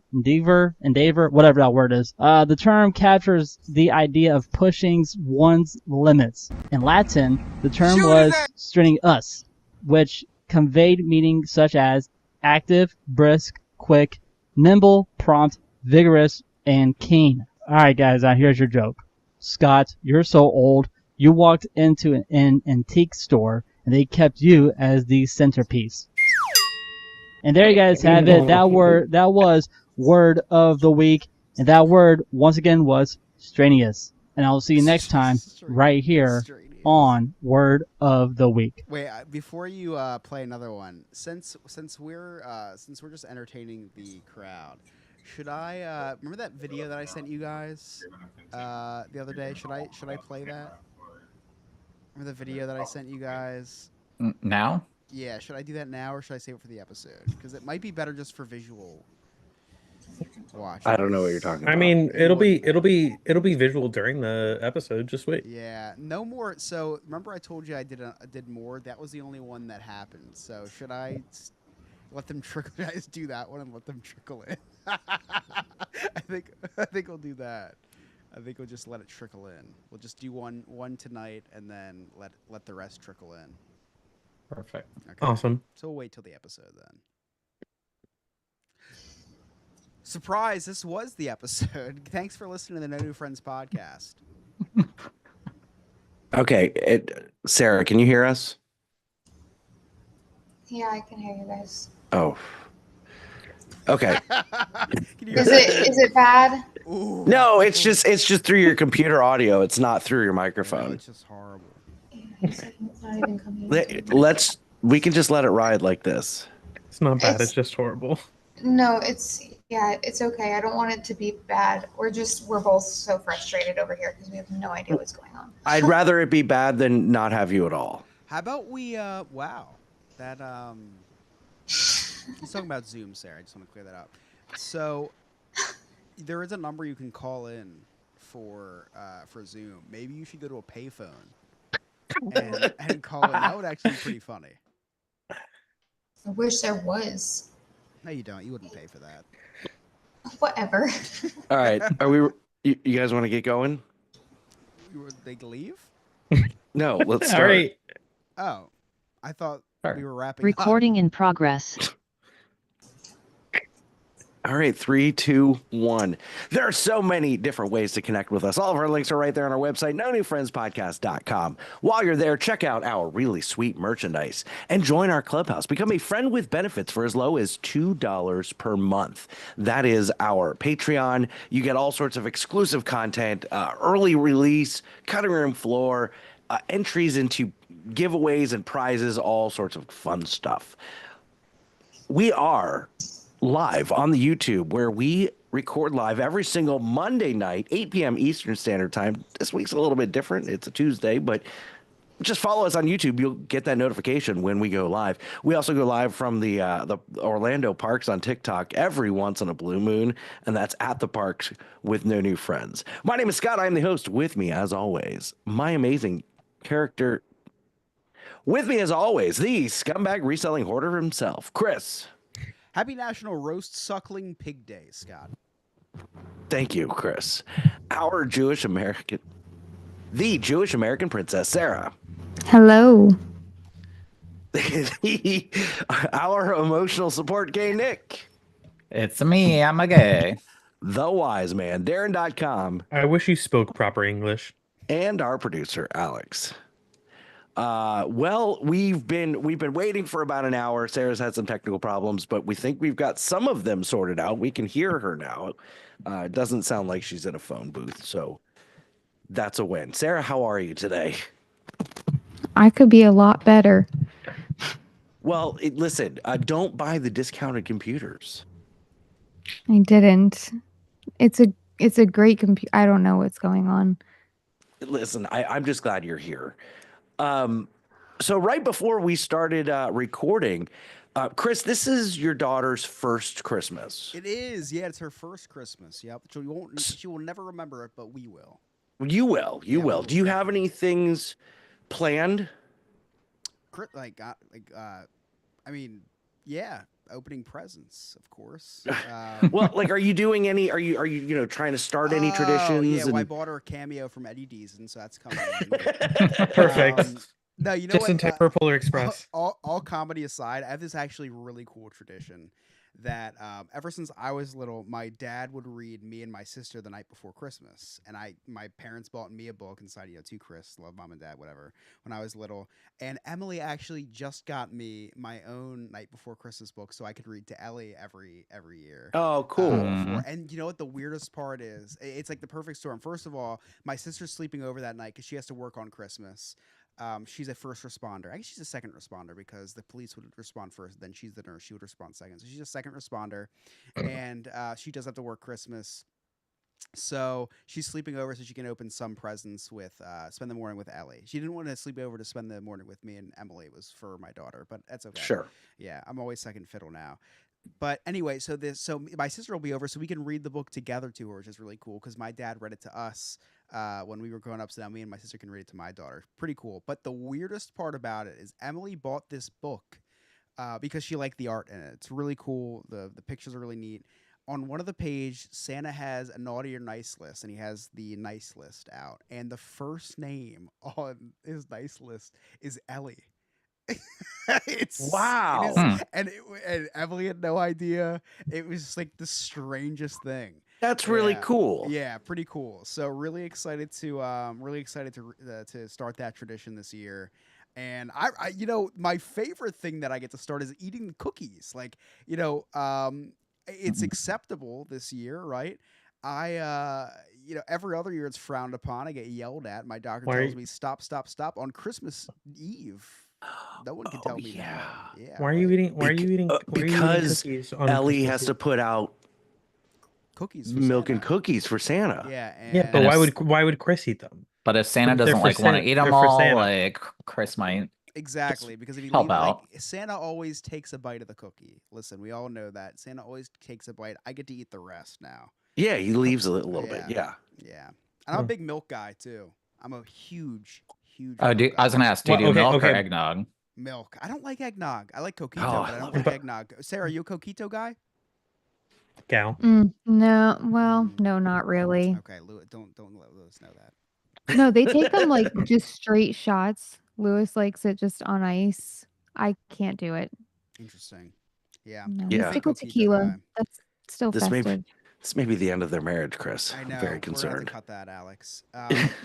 whatever that word is. The term captures the idea of pushing one's limits. In Latin, the term was strenuus, which conveyed meanings such as active, brisk, quick, nimble, prompt, vigorous, and keen. Alright guys, here's your joke. Scott, you're so old, you walked into an antique store and they kept you as the centerpiece. And there you guys have it. That was word of the week. And that word, once again, was strenuous. And I'll see you next time right here on Word of the Week. Wait, before you play another one, since we're just entertaining the crowd, Should I remember that video that I sent you guys the other day? Should I play that? Remember the video that I sent you guys? Now? Yeah, should I do that now or should I save it for the episode? Because it might be better just for visual watch. I don't know what you're talking about. I mean, it'll be visual during the episode. Just wait. Yeah, no more. So remember, I told you I did more. That was the only one that happened. So should I let them trickle? Should I just do that one and let them trickle in? I think we'll do that. I think we'll just let it trickle in. We'll just do one tonight and then let the rest trickle in. Perfect. Okay. Awesome. So we'll wait till the episode then. Surprise, this was the episode. Thanks for listening to the No New Friends podcast. Okay, Sarah, can you hear us? Yeah, I can hear you guys. Oh. Okay. Is it bad? Ooh. No, it's just through your computer audio. It's not through your microphone. No, it's just horrible. Yeah, it's not even coming. We can just let it ride like this. It's not bad. It's just horrible. No, it's okay. I don't want it to be bad. We're both so frustrated over here because we have no idea what's going on. I'd rather it be bad than not have you at all. How about we wow. That he's talking about Zoom, Sarah. I just want to clear that up. So there is a number you can call in for Zoom. Maybe you should go to a payphone and call in. That would actually be pretty funny. I wish there was. No, you don't. You wouldn't pay for that. Whatever. All right. You guys want to get going? Would they leave? No, let's start. All right. Oh, I thought we were wrapping Recording up. in progress. All right, 3, 2, 1. There are so many different ways to connect with us. All of our links are right there on our website, nonewfriendspodcast.com. While you're there, check out our really sweet merchandise and join our clubhouse. Become a friend with benefits for as low as $2 per month. That is our Patreon. You get all sorts of exclusive content, early release, cutting room floor, entries into giveaways and prizes, all sorts of fun stuff. We are live on the YouTube, where we record live every single Monday night, 8 p.m. Eastern Standard Time. This week's a little bit different. It's a Tuesday, but just follow us on YouTube. You'll get that notification when we go live. We also go live from the Orlando parks on TikTok every once in a blue moon, and that's at the parks with No New Friends. My name is Scott. I'm the host. With me, as always, my amazing character. With me, as always, the scumbag reselling hoarder himself, Chris. Happy National Roast Suckling Pig Day, Scott. Thank you, Chris. The Jewish American princess, Sarah. Hello. Our emotional support gay, Nick. It's me. I'm a gay. The wise man, Darren.com. I wish you spoke proper English. And our producer, Alex. Well, we've been waiting for about an hour. Sarah's had some technical problems, but we think we've got some of them sorted out. We can hear her now. It doesn't sound like she's in a phone booth, so that's a win. Sarah, how are you today? I could be a lot better. Well, listen, don't buy the discounted computers. I didn't. It's a great computer. I don't know what's going on. Listen, I'm just glad you're here. So right before we started recording, Chris, this is your daughter's first Christmas. It is. Yeah, it's her first Christmas. Yep. She will never remember it, but we will. You will. Do you have any things planned? I mean, yeah, opening presents, of course. Well, are you doing any? Are you trying to start any traditions? Yeah, well, I bought her a cameo from Eddie D's, and so that's coming in. Perfect. No, you know just what? in time for Polar Express. All comedy aside, I have this actually really cool tradition that ever since I was little, my dad would read me and my sister the night before Christmas, and my parents bought me a book inside, to Chris, love mom and dad, whatever, when I was little, and Emily actually just got me my own night before Christmas book so I could read to Ellie every year. Oh, cool. And you know what the weirdest part is? It's like the perfect storm. First of all, my sister's sleeping over that night because she has to work on Christmas. She's a first responder. I guess she's a second responder because the police would respond first, then she's the nurse. She would respond second. So she's a second responder, and she does have to work Christmas. So she's sleeping over so she can open some presents with spend the morning with Ellie. She didn't want to sleep over to spend the morning with me and Emily. It was for my daughter, but that's okay. Sure. Yeah, I'm always second fiddle now. But anyway, so my sister will be over so we can read the book together to her, which is really cool because my dad read it to us when we were growing up. So now me and my sister can read it to my daughter. Pretty cool. But the weirdest part about it is Emily bought this book because she liked the art in it. It's really cool. The pictures are really neat. On one of the page, Santa has a naughty or nice list, and he has the nice list out. And the first name on his nice list is Ellie. Wow. And Emily had no idea. It was just like the strangest thing. That's really cool. Yeah, pretty cool. So really excited to start that tradition this year. And I my favorite thing that I get to start is eating cookies. Like, it's acceptable this year, right? Every other year it's frowned upon. I get yelled at. My doctor tells me stop on Christmas Eve. No one can tell me yeah. no. Yeah. Why are you eating? Because cookies on Ellie Christmas has Eve? to put out cookies for milk Santa. and cookies for Santa. Yeah. Yeah, but why would Chris eat them? But if Santa They're doesn't for like want to Santa- eat them they're for all, Santa. like Chris might. Exactly, because if you help leave, out. Santa always takes a bite of the cookie. Listen, we all know that Santa always takes a bite. I get to eat the rest now. Yeah, he leaves a little bit. Yeah. Yeah, and I'm a big milk guy too. I'm a huge. I was milk guy. gonna ask, do you do milk or eggnog? Milk. I don't like eggnog. I like coquito, Oh, but I don't like eggnog. Sarah, are you a coquito guy? Gal. No, well, no, not really. Okay, don't let Lewis know that. No, they take them like just straight shots. Lewis likes it just on ice. I can't do it. Interesting. Yeah. No, Yeah. we stick with tequila. That's still This festive. may be the end of their marriage, Chris. I know. I'm very We're gonna have concerned. to cut that, Alex.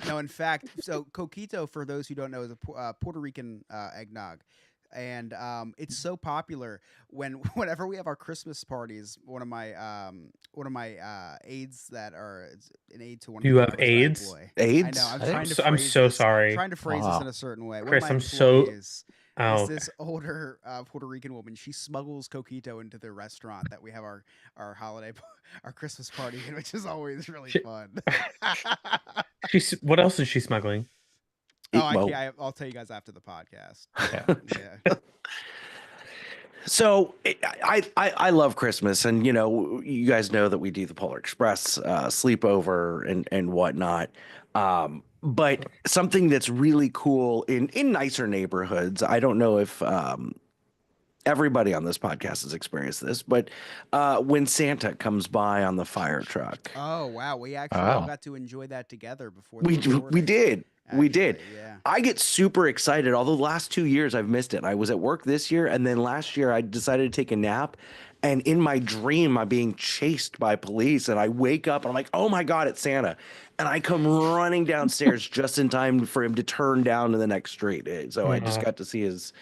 No, in fact, so coquito, for those who don't know, is a Puerto Rican eggnog, and it's so popular. Whenever we have our Christmas parties, one of my aides that are an aide to one. You of the have members aides? I employ. AIDS? I know. I'm trying to. I'm phrase so this- sorry. Trying to phrase this in a certain way. Chris, One of my I'm so- employees is this older Puerto Rican woman. She smuggles coquito into the restaurant that we have our holiday, our Christmas party in, which is always really fun. What else is she smuggling? I'll tell you guys after the podcast. Yeah. So I love Christmas, and you guys know that we do the Polar Express sleepover and whatnot. But something that's really cool in nicer neighborhoods. I don't know if everybody on this podcast has experienced this, but when Santa comes by on the fire truck. Oh wow, we actually all got to enjoy that together before. We did. We did. Yeah. I get super excited. Although the last 2 years I've missed it. I was at work this year, and then last year I decided to take a nap. And in my dream, I'm being chased by police, and I wake up and I'm like, "Oh my God, it's Santa!" And I come running downstairs just in time for him to turn down to the next street. So I just got to see his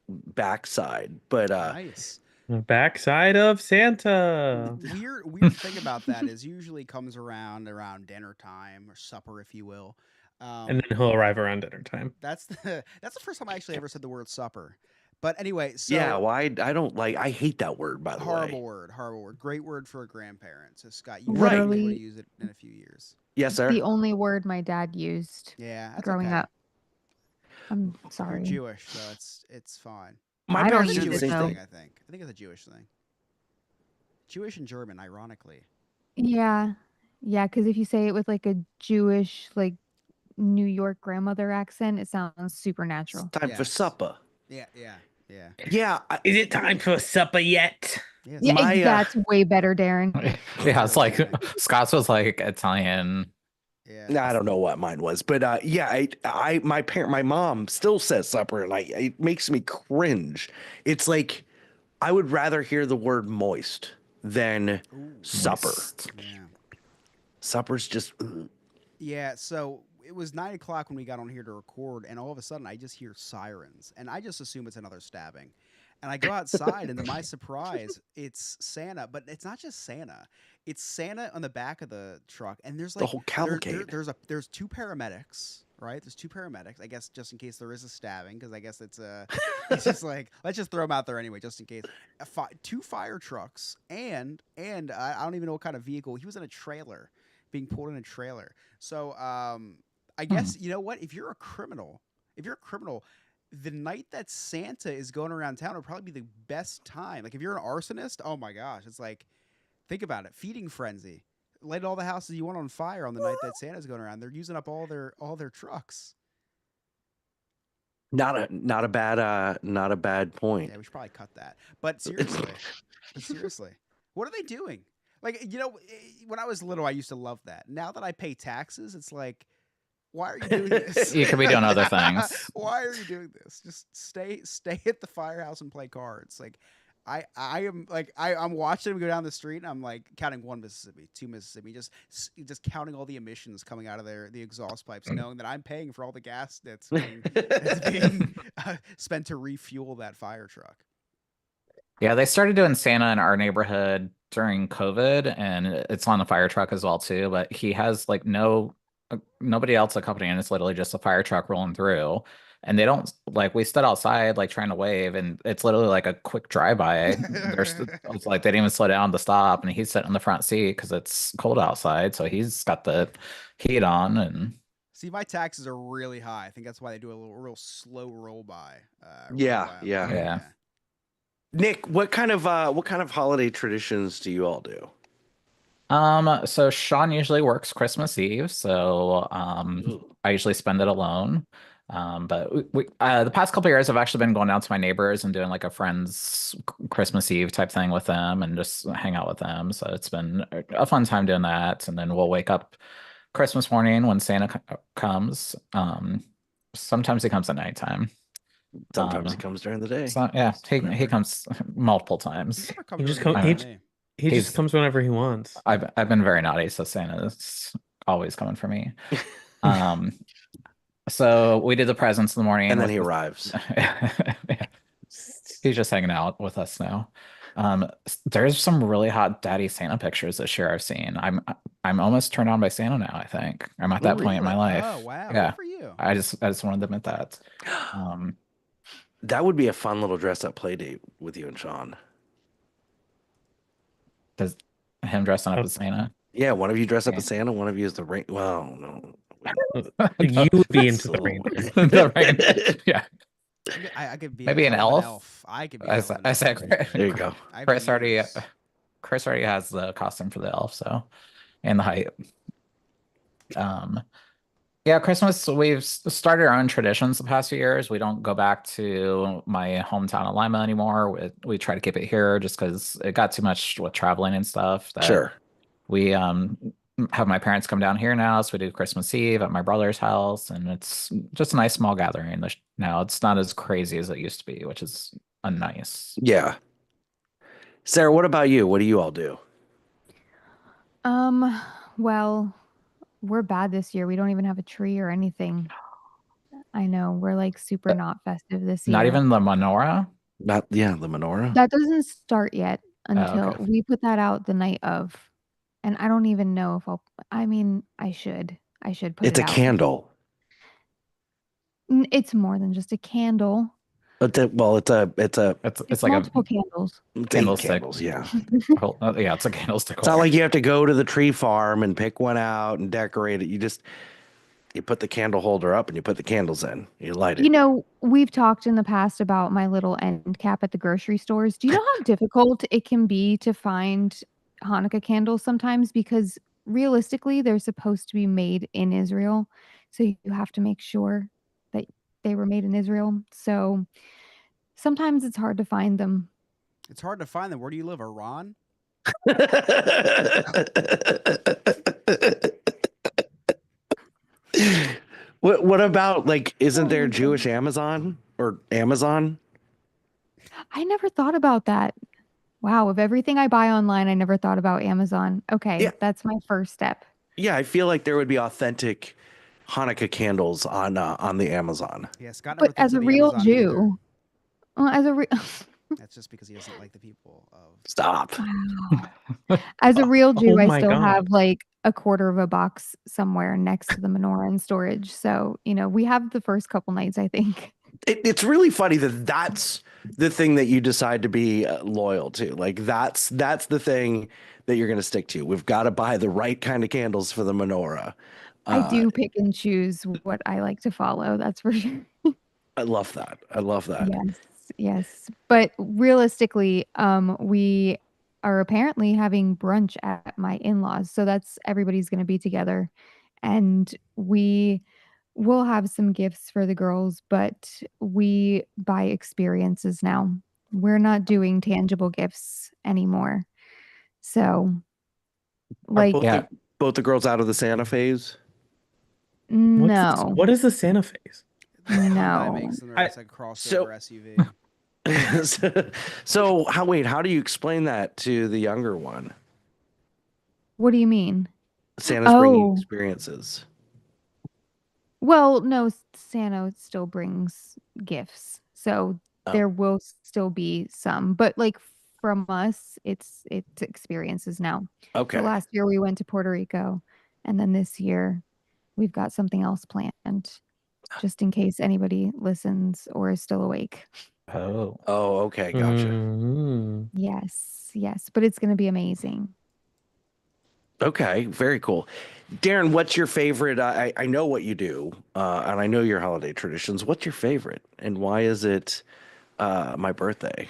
backside. But nice. The backside of Santa. Weird thing about that is usually comes around dinner time or supper, if you will. And then he'll arrive around dinner time. That's the first time I actually ever said the word supper. But anyway, so yeah, well, I don't like. I hate that word, by the way. Horrible word. Great word for a grandparent. So Scott, you Right. might be able to use it in a few years. Yes, sir. The only word my dad used. Yeah, that's growing okay. up. I'm sorry. You're Jewish, so it's fine. My I don't parents It's a do the use same it, thing. though. I think it's a Jewish thing. Jewish and German, ironically. Yeah, because if you say it with like a Jewish, like New York grandmother accent, it sounds supernatural. It's time for Yes. supper. Yeah. Yeah. Is it time for supper yet? Yes. Yeah, My, that's way better, Darren. Yeah, it's like Scott's was like Italian. Yeah. I don't know what mine was, but my mom still says supper, and it makes me cringe. It's like I would rather hear the word moist than supper. Yeah. Supper's just Yeah, so it was 9:00 when we got on here to record, and all of a sudden I just hear sirens, and I just assume it's another stabbing. And I go outside, and to my surprise, it's Santa. But it's not just Santa; it's Santa on the back of the truck, and there's like the whole cavalcade. There's two paramedics, right? There's 2 paramedics, I guess, just in case there is a stabbing, because I guess it's just like, let's just throw them out there anyway, just in case. 2 fire trucks, and I don't even know what kind of vehicle. He was in a trailer, being pulled in a trailer. So I guess you know what? If you're a criminal, the night that Santa is going around town would probably be the best time. Like if you're an arsonist, oh my gosh, it's like, think about it, feeding frenzy. Light all the houses you want on fire on the night that Santa's going around. They're using up all their trucks. Not a bad point. Yeah, we should probably cut that. But seriously, what are they doing? Like, when I was little, I used to love that. Now that I pay taxes, it's like, why are you doing this? You could be doing other things. Why are you doing this? Just stay at the firehouse and play cards. Like, I'm watching them go down the street, and I'm like counting 1 Mississippi, 2 Mississippi, just counting all the emissions coming out of the exhaust pipes, knowing that I'm paying for all the gas that's being spent to refuel that fire truck. Yeah, they started doing Santa in our neighborhood during COVID, and it's on the fire truck as well too. But he has like nobody else accompanying. It's literally just a fire truck rolling through. And they don't like, we stood outside like trying to wave, and it's literally like a quick drive-by. It's like they didn't even slow down to stop, and he's sitting in the front seat because it's cold outside, so he's got the heat on. And see, my taxes are really high. I think that's why they do a real slow roll by. Yeah. Nick, what kind of holiday traditions do you all do? So Sean usually works Christmas Eve, so I usually spend it alone. But we the past couple of years, I've actually been going out to my neighbors and doing like a friend's Christmas Eve type thing with them and just hang out with them. So it's been a fun time doing that. And then we'll wake up Christmas morning when Santa comes. Sometimes he comes at nighttime. Sometimes he comes during the day. So, yeah, he comes multiple times. He just comes whenever he wants. I've been very naughty, so Santa's always coming for me. So we did the presents in the morning, and then he arrives. He's just hanging out with us now. There's some really hot Daddy Santa pictures this year I've seen. I'm almost turned on by Santa now. I think I'm at that point in my life. Oh wow! Yeah, good for you. I just wanted to admit that. That would be a fun little dress up play date with you and Sean. Does him dressing up as Santa? Yeah, one of you dress up as Santa, one of you is the rain. Well, no. You would be into the rain. The rain. Yeah. I could be maybe an elf. I could be. I said, there you go. Chris already has the costume for the elf, so, and the height. Yeah, Christmas, we've started our own traditions the past few years. We don't go back to my hometown of Lima anymore. We try to keep it here just because it got too much with traveling and stuff. Sure. We have my parents come down here now, so we do Christmas Eve at my brother's house, and it's just a nice small gathering. Now it's not as crazy as it used to be, which is nice. Yeah. Sarah, what about you? What do you all do? Well, we're bad this year. We don't even have a tree or anything. I know, we're like super not festive this year. Not even the menorah? The menorah? That doesn't start yet until we put that out the night of. And I don't even know if I should put it out. It's a candle. It's more than just a candle. It's like multiple candles. Candles, yeah. Yeah, it's a candlestick. It's not like you have to go to the tree farm and pick one out and decorate it. You put the candle holder up and you put the candles in. You light it. You know, we've talked in the past about my little end cap at the grocery stores. Do you know how difficult it can be to find Hanukkah candles sometimes? Because realistically, they're supposed to be made in Israel. So you have to make sure that they were made in Israel. So sometimes it's hard to find them. It's hard to find them. Where do you live, Iran? What about, like, isn't there Jewish Amazon or Amazon? I never thought about that. Wow, of everything I buy online, I never thought about Amazon. Okay, yeah. That's my first step. Yeah, I feel like there would be authentic Hanukkah candles on the Amazon. Yeah, Scott. But as a real Jew, that's just because he doesn't like the people of. Stop. Wow. As a real Jew, I still have like a quarter of a box somewhere next to the menorah in storage. So, we have the first couple nights, I think. It's really funny that that's the thing that you decide to be loyal to. Like that's the thing that you're going to stick to. We've got to buy the right kind of candles for the menorah. I do pick and choose what I like to follow. That's for sure. I love that. I love that. Yes. But realistically, we are apparently having brunch at my in-laws. So that's everybody's going to be together. And we will have some gifts for the girls, but we buy experiences now. We're not doing tangible gifts anymore. So, Are like, both the girls out of the Santa phase? No. What is the Santa phase? No. Makes them like a crossover SUV. So how do you explain that to the younger one? What do you mean? Santa's bringing experiences. Well, no, Santa still brings gifts. So there will still be some, but like from us, it's experiences now. Okay. So last year we went to Puerto Rico, and then this year we've got something else planned, just in case anybody listens or is still awake. Oh, okay, gotcha. Mm-hmm. Yes, but it's going to be amazing. Okay, very cool. Darren, what's your favorite? I know what you do, and I know your holiday traditions. What's your favorite, and why is it my birthday?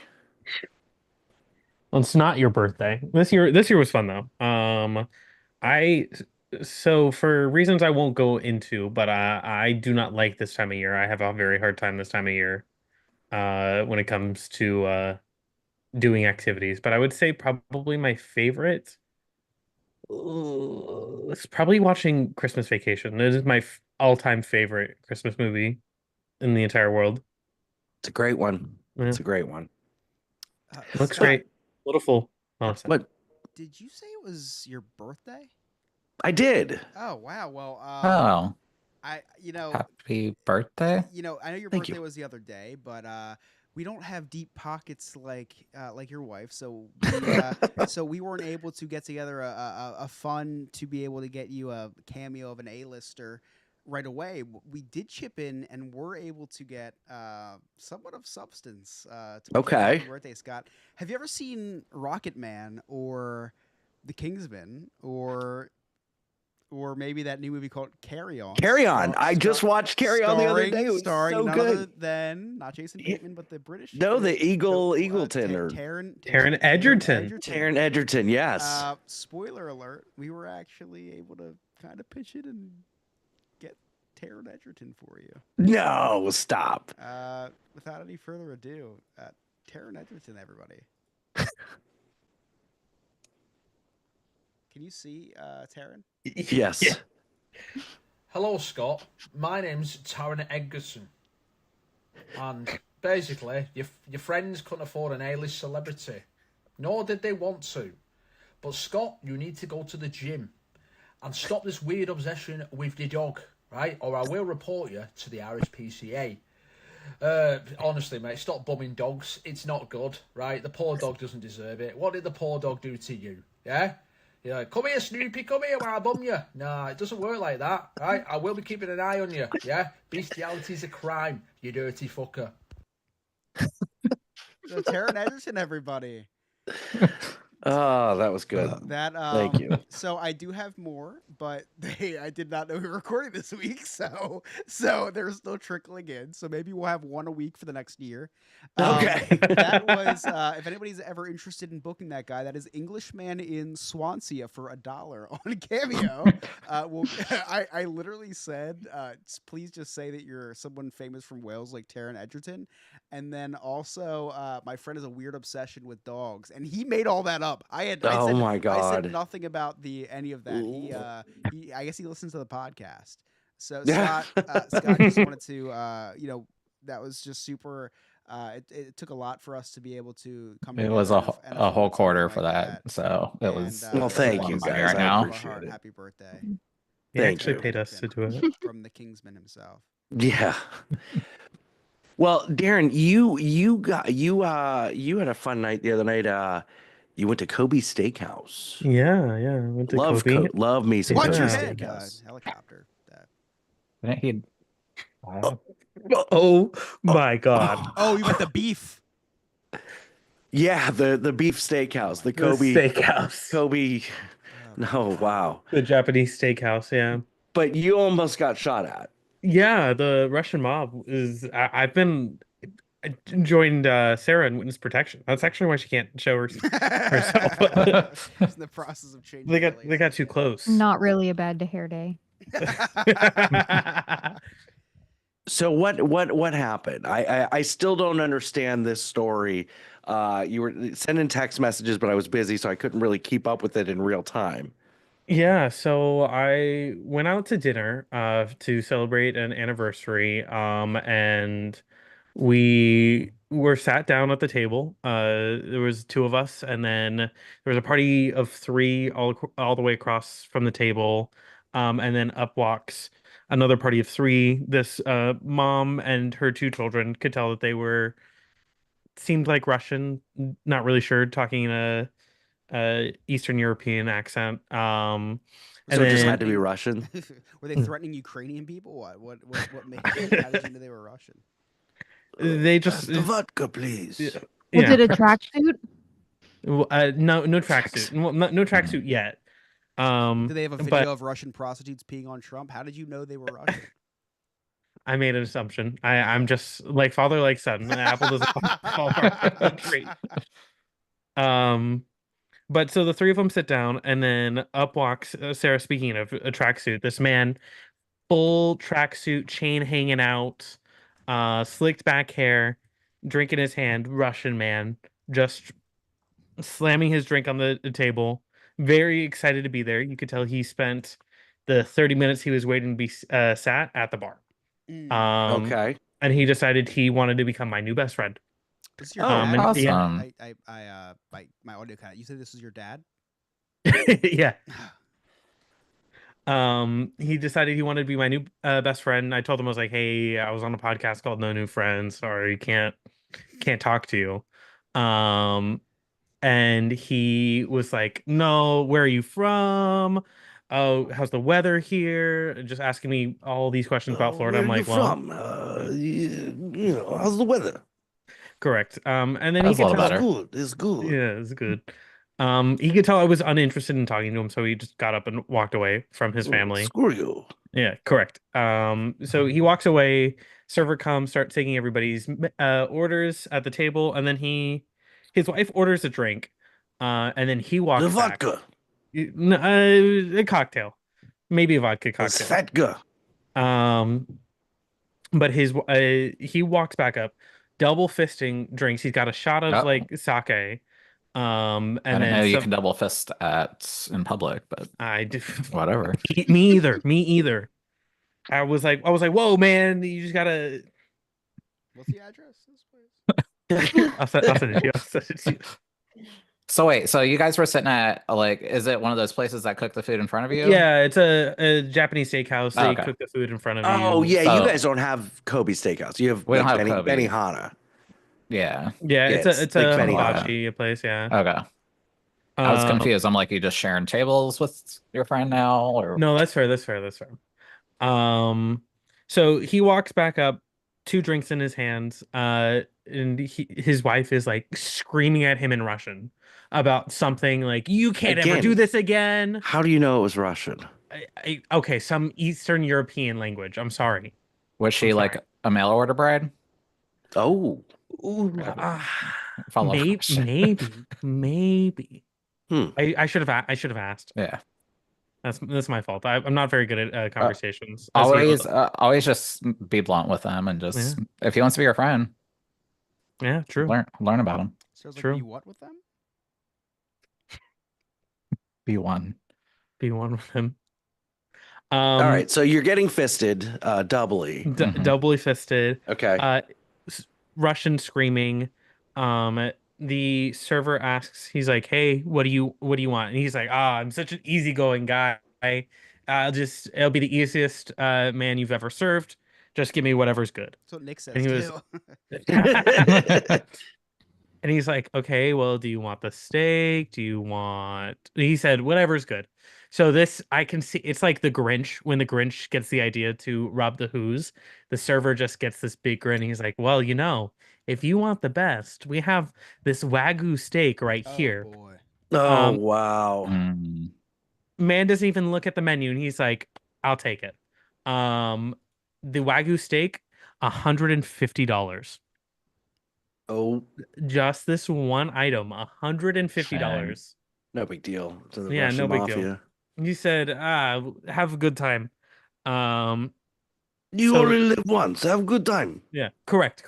Well, it's not your birthday. This year was fun though. So for reasons I won't go into, but I do not like this time of year. I have a very hard time this time of year when it comes to doing activities. But I would say probably my favorite it's probably watching Christmas Vacation. It is my all-time favorite Christmas movie in the entire world. It's a great one. Yeah. It's a great one. Looks great. Little full. What? Did you say it was your birthday? I did. Oh wow. Well. Happy birthday. I know your birthday was the other day, but we don't have deep pockets like your wife, so we weren't able to get together a fund to be able to get you a cameo of an A-lister right away. We did chip in and were able to get somewhat of substance. To happy birthday, Scott. Have you ever seen Rocket Man or The Kingsman or maybe that new movie called Carry On? Carry On. I just watched Carry On the other day. It was starring so none good. other than not Jason Bateman, but the British. No, the Eagleton or Taron Egerton. Taron Egerton. Yes. Spoiler alert: we were actually able to kind of pitch it and get Taron Egerton for you. No, stop. Without any further ado, Taron Egerton, everybody. Can you see Taron? Yes. Yeah. Hello, Scott. My name's Taron Egerton. And basically, your friends couldn't afford an A-list celebrity. Nor did they want to. But Scott, you need to go to the gym and stop this weird obsession with your dog, right? Or I will report you to the Irish PCA. Honestly, mate, stop bumming dogs. It's not good, right? The poor dog doesn't deserve it. What did the poor dog do to you? Yeah? You're like, come here, Snoopy, come here while I bum you. Nah, it doesn't work like that, right? I will be keeping an eye on you, yeah? Bestiality's a crime, you dirty fucker. So Taron Egerton, everybody. Oh, that was good. Thank you. So I do have more, but I did not know we were recording this week, so they're still trickling in. So maybe we'll have one a week for the next year. Okay. That was if anybody's ever interested in booking that guy, that is Englishman in Swansea for $1 on Cameo. I literally said, please just say that you're someone famous from Wales like Taron Egerton, and then also my friend has a weird obsession with dogs, and he made all that up. I said nothing about any of that. I guess he listens to the podcast. So Scott just wanted to, that was just super. It took a lot for us to be able to come. It was a whole quarter for that, so it was. Well, thank you guys. Right now. Appreciate it. Happy birthday! He actually paid us to do it from the Kingsman himself. Yeah. Well, Darren, you had a fun night the other night. You went to Kobe Steakhouse. Yeah, I went to Love Kobe. love me some Watch Kobe your Yeah. head, Steakhouse. helicopter. Didn't he? Oh my god. Oh, you meant the beef. Yeah, the beef steakhouse, the The Kobe steakhouse. Kobe. No, wow. The Japanese steakhouse, yeah. But you almost got shot at. Yeah, the Russian mob is. I've been. I joined Sarah in witness protection. That's actually why she can't show herself. It's in the process of changing. They got too close. Not really a bad hair day. So what happened? I still don't understand this story. You were sending text messages, but I was busy, so I couldn't really keep up with it in real time. Yeah, so I went out to dinner to celebrate an anniversary and we were sat down at the table. There was two of us, and then there was a party of three all the way across from the table. And then up walks another party of three. This mom and her two children could tell that they seemed like Russian, not really sure, talking in a Eastern European accent. So it just had to be Russian. Were they threatening Ukrainian people? What made? How did you know they were Russian? They just the vodka, please. Was it a tracksuit? No tracksuit. No tracksuit yet. Did they have a video of Russian prostitutes peeing on Trump? How did you know they were Russian? I made an assumption. I'm just like father, like son. The apple doesn't fall far from the tree. But so the three of them sit down, and then up walks Sarah. Speaking of a tracksuit, this man, full tracksuit, chain hanging out, slicked back hair, drink in his hand, Russian man, just slamming his drink on the table. Very excited to be there. You could tell he spent the 30 minutes he was waiting to be sat at the bar. Okay. And he decided he wanted to become my new best friend. This is your dad? Awesome. My audio cut. You said this was your dad? Yeah. He decided he wanted to be my new best friend. I told him, I was like, hey, I was on a podcast called No New Friends. Sorry, can't talk to you. And he was like, no, where are you from? Oh, how's the weather here? Just asking me all these questions about Florida. I'm like, well, how's the weather? Correct. And then That's he could a little tell, better. It's good. yeah, it's good. He could tell I was uninterested in talking to him, so he just got up and walked away from his family. Screw you. Yeah, correct. So he walks away. Server comes, starts taking everybody's orders at the table, and then his wife orders a drink, and then he walks The back. vodka. A cocktail, maybe a vodka It's cocktail. vodka. But he walks back up, double fisting drinks. He's got a shot of like sake. And I didn't then know you can double fist in public, but I do. whatever. Me either. I was like, whoa, man, you just gotta. What's the address? This place? I'll send it to you. So wait, so you guys were sitting at like, is it one of those places that cook the food in front of you? Yeah, it's a Japanese steakhouse. They okay. cook the food in front of you. Oh yeah, So- you guys don't have Kobe Steakhouse. You have We don't like have Kobe. Benihana. Yeah. Yeah, Yeah, it's like a Benihana. hibachi place. Yeah. Okay. I was confused. I'm like, you just sharing tables with your friend now, or No, that's fair. That's fair. So he walks back up, two drinks in his hands, and his wife is like screaming at him in Russian about something like, "You can't ever Again. do this again." How do you know it was Russian? Okay, some Eastern European language. I'm sorry. was she like a mail order bride? Oh. Ooh, Follow maybe. Hmm. I should have asked. Yeah. That's my fault. I'm not very good at conversations. Always just be blunt with them and just if he wants to be your friend, yeah, true. Learn about him. So it's like, True. be what with them? Be one. Be one with him. All right, so you're getting fisted doubly. Doubly fisted. Okay. Russian screaming. The server asks, he's like, "Hey, what do you want?" And he's like, I'm such an easygoing guy. It'll be the easiest man you've ever served. Just give me whatever's good." That's what Nick says And he was- too. And he's like, okay, well, do you want the steak? Do you want? He said, whatever's good. So this, I can see, it's like the Grinch when the Grinch gets the idea to rob the Who's. The server just gets this big grin. He's like, well, if you want the best, we have this Wagyu steak right here. Boy. Oh, wow. Man doesn't even look at the menu and he's like, I'll take it. The Wagyu steak, $150. Oh, just this one item, $150. No big deal to the Yeah, Russian no big mafia. deal. You said, have a good time. You only live once. Have a good time. Yeah, correct.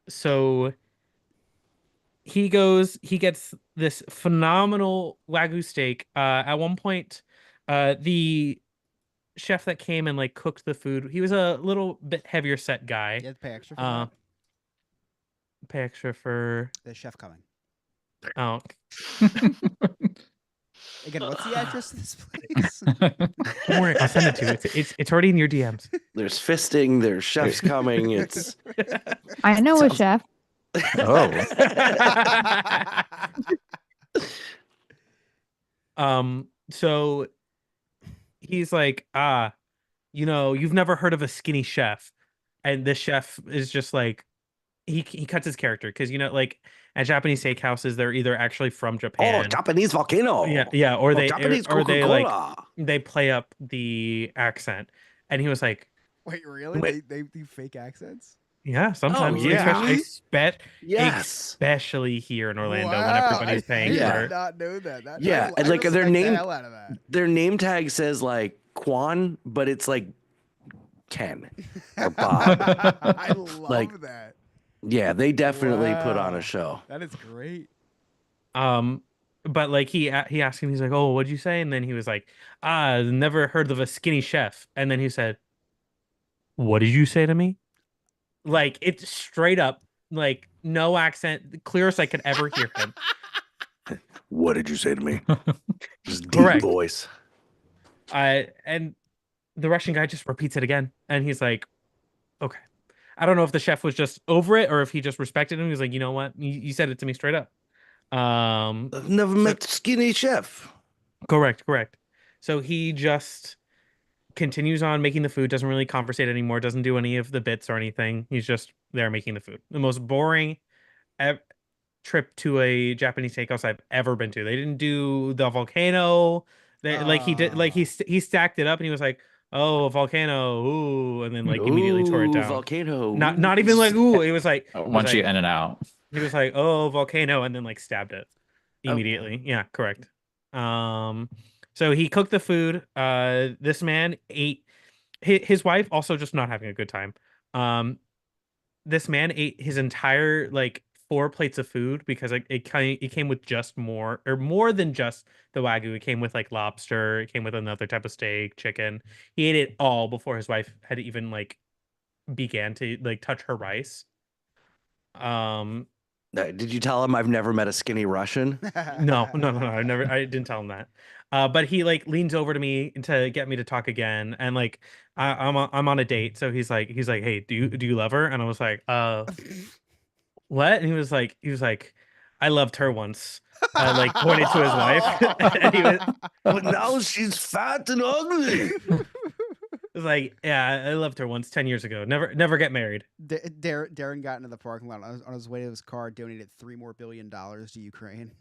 So he gets this phenomenal Wagyu steak. At one point, the chef that came and like cooked the food, he was a little bit heavier set guy. You have to pay extra for that? Pay extra for the chef coming. Oh. Again, what's the address of this place? Don't worry, I'll send it to you. It's already in your DMs. There's fisting. There's chefs coming. It's. I know a chef. Oh. So he's like, you've never heard of a skinny chef, and the chef is just like, he cuts his character because like at Japanese steakhouses they're either actually from Japan. Oh, Japanese volcano. Yeah, or they Japanese or they Coca-Cola. they play up the accent, and he was like, wait, really? They do fake accents? Yeah, sometimes. Oh, yeah. Especially here in Orlando when everybody's paying for I it. did not know that. Yeah, and like their name tag says like Quan, but it's like Ken or Bob. I love that. Yeah, they definitely put on a show. That is great. But like he asked him, he's like, "Oh, what'd you say?" And then he was like, never heard of a skinny chef." And then he said, "What did you say to me?" Like it's straight up, like no accent, the clearest I could ever hear him. What did you say to me? Just deep Correct. voice. And the Russian guy just repeats it again, and he's like, "Okay." I don't know if the chef was just over it or if he just respected him. He was like, "You know what? You said it to me straight up." I've never met a skinny chef. Correct. So he just continues on making the food, doesn't really conversate anymore, doesn't do any of the bits or anything. He's just there making the food. The most boring trip to a Japanese steakhouse I've ever been to. They didn't do the volcano. He stacked it up and he was like, "Oh, volcano, ooh," and then like immediately tore it down. Volcano. Not even like ooh. It was like once you in and out. He was like, "Oh, volcano," and then like stabbed it immediately. Okay. Yeah, correct. So he cooked the food. This man ate. His wife also just not having a good time. This man ate his entire like 4 plates of food because it came with just more than just the Wagyu. It came with like lobster. It came with another type of steak, chicken. He ate it all before his wife had even like began to like touch her rice. Did you tell him I've never met a skinny Russian? No. I didn't tell him that. But he like leans over to me to get me to talk again, and like I'm on a date, so he's like, "Hey, do you love her?" And I was like, what? And he was like, "I loved her once." Like pointed to his wife, and he was, but now she's fat and ugly. It was like, "Yeah, I loved her once 10 years ago. Never get married." Darren got into the parking lot on his way to his car, donated $3 more billion to Ukraine.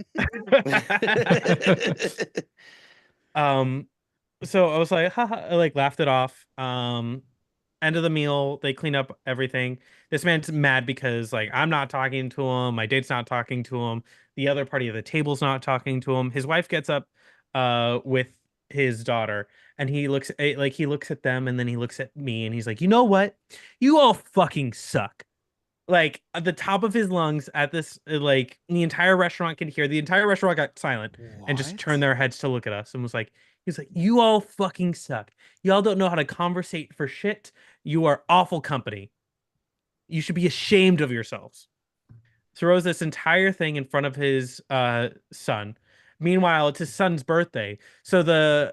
So I was like, haha, I like laughed it off. End of the meal, they clean up everything. This man's mad because like I'm not talking to him, my date's not talking to him, the other party of the table's not talking to him. His wife gets up with his daughter, and he looks at them, and then he looks at me, and he's like, "You know what? You all fucking suck." Like at the top of his lungs at this, like the entire restaurant can hear. The entire restaurant got silent and just turned their heads to look at us, and was like, he's like, "You all fucking suck. Y'all don't know how to conversate for shit. You are awful company. You should be ashamed of yourselves." Throws this entire thing in front of his son. Meanwhile, it's his son's birthday, so the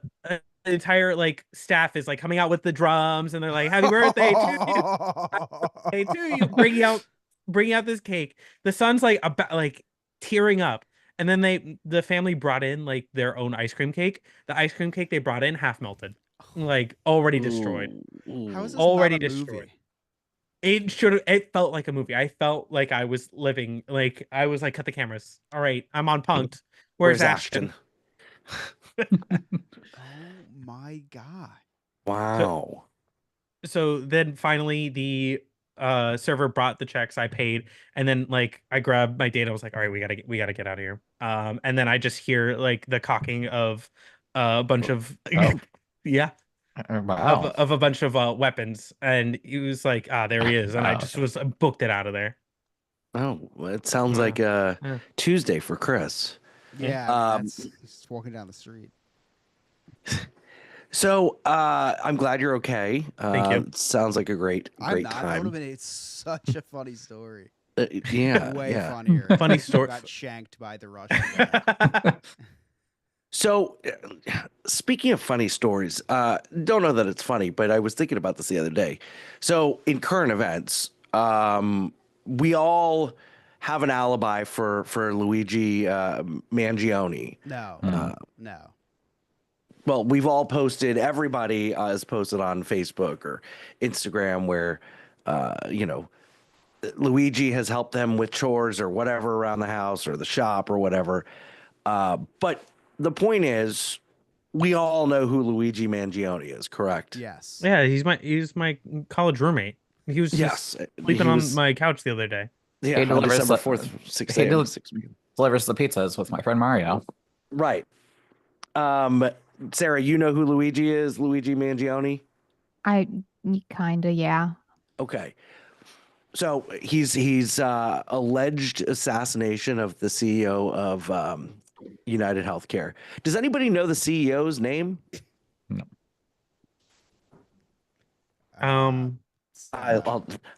entire like staff is like coming out with the drums, and they're like, "Happy birthday to you, bringing out bringing out this cake. The son's like about like tearing up. And then the family brought in like their own ice cream cake. The ice cream cake they brought in half melted, like already destroyed. How is this Already not a destroyed. movie? It felt like a movie. I felt like I was living, like I was like, cut the cameras. All right, I'm on Punked. Where's Ashton? Oh my god. Wow. So then finally the server brought the checks, I paid, and then like I grabbed my data. I was like, all right, we gotta get out of here. And then I just hear like the cocking of a bunch of yeah. Wow. Of a bunch of weapons, and he was like, there he is, and I just was booked it out of there. Oh, well, it sounds like Tuesday for Chris. Yeah, that's just walking down the street. So I'm glad you're okay. Thank you. Sounds like a great That time. would have been such a funny story. Yeah, way yeah. funnier. Funny story. Got shanked by the Russian guy. So, speaking of funny stories, don't know that it's funny, but I was thinking about this the other day. So, in current events, we all have an alibi for Luigi Mangione. No. Well, we've all posted. Everybody has posted on Facebook or Instagram where, Luigi has helped them with chores or whatever around the house or the shop or whatever. But the point is, we all know who Luigi Mangione is, correct? Yes. Yeah, he's my college roommate. He was just sleeping on my couch the other day. Yeah, he delivers December the 4th, 6 a.m. delivers the pizzas with my friend Mario. Right. Sarah, you know who Luigi is? Luigi Mangione? Kinda, yeah. Okay. So he's alleged assassination of the CEO of United Healthcare. Does anybody know the CEO's name? No.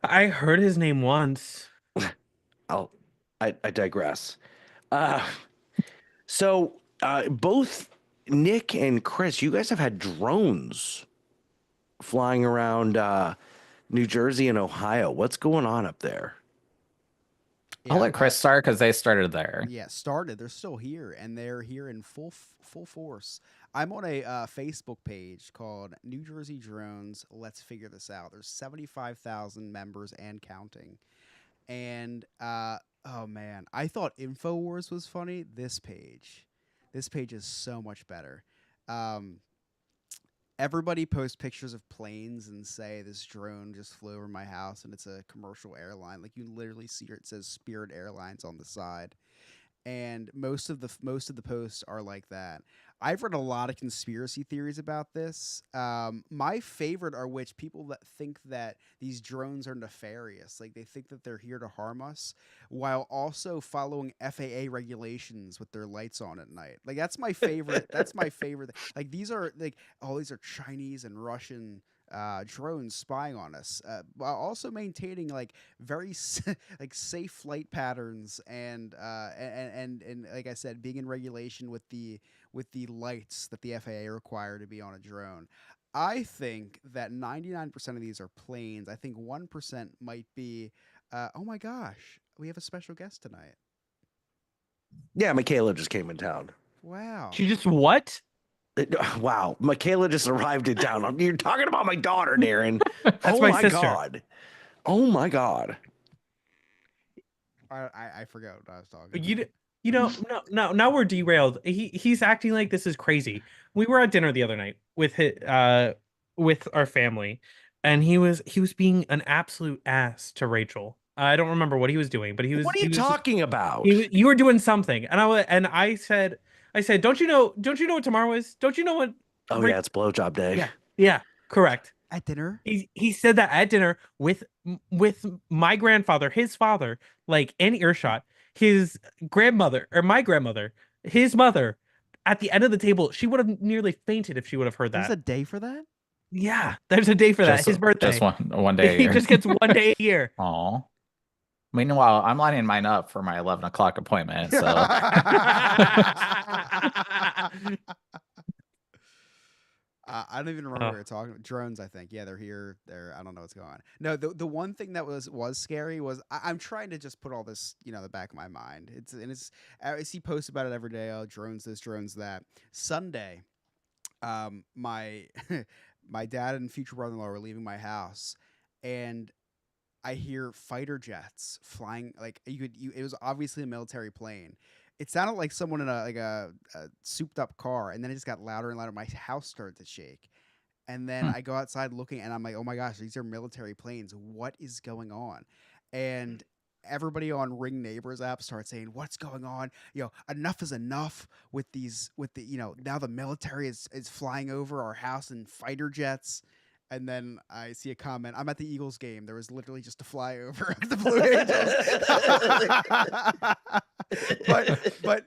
I heard his name once. I digress. So both Nick and Chris, you guys have had drones flying around New Jersey and Ohio. What's going on up there? I'll let Chris start because they started there. Yeah, started. They're still here, and they're here in full force. I'm on a Facebook page called New Jersey Drones. Let's figure this out. There's 75,000 members and counting. And oh man, I thought InfoWars was funny. This page is so much better. Everybody posts pictures of planes and say this drone just flew over my house and it's a commercial airline. Like you literally see it says Spirit Airlines on the side. And most of the posts are like that. I've read a lot of conspiracy theories about this. My favorite are which people that think that these drones are nefarious, like they think that they're here to harm us, while also following FAA regulations with their lights on at night. Like that's my favorite. That's my favorite. Like these are these are Chinese and Russian drones spying on us, while also maintaining like very like safe flight patterns and like I said, being in regulation with the lights that the FAA require to be on a drone. I think that 99% of these are planes. I think 1% might be. Oh my gosh, we have a special guest tonight. Yeah, Michaela just came in town. Wow. She just what? Wow, Michaela just arrived in town. You're talking about my daughter, Darren. That's my sister. God. Oh my God. I forgot what I was talking about. You know, no, now we're derailed. He's acting like this is crazy. We were at dinner the other night with our family, and he was being an absolute ass to Rachel. I don't remember what he was doing, but he was. What are you talking about? You were doing something, and I said, don't you know what tomorrow is? Don't you know what? Oh yeah, it's blowjob day. Yeah, correct. At dinner, he said that at dinner with my grandfather, his father, like in earshot, his grandmother or my grandmother, his mother, at the end of the table. She would have nearly fainted if she would have heard that. There's a day for that. Yeah, there's a day for that. His birthday. Just one day. He just gets one day a year. Aw. Meanwhile, I'm lining mine up for my 11 o'clock appointment. So. I don't even remember what we were talking about. Drones, I think. Yeah, they're here. I don't know what's going on. No, the one thing that was scary was I'm trying to just put all this, in the back of my mind. I see posts about it every day. Oh, drones this, drones that. Sunday, my my dad and future brother-in-law were leaving my house, and I hear fighter jets flying. Like it was obviously a military plane. It sounded like someone in a souped up car, and then it just got louder and louder. My house started to shake, and then I go outside looking, and I'm like, "Oh my gosh, these are military planes! What is going on?" And everybody on Ring Neighbors app starts saying, "What's going on? Enough is enough with these. Now the military is flying over our house in fighter jets." And then I see a comment. I'm at the Eagles game. There was literally just a flyover of the Blue Angels. but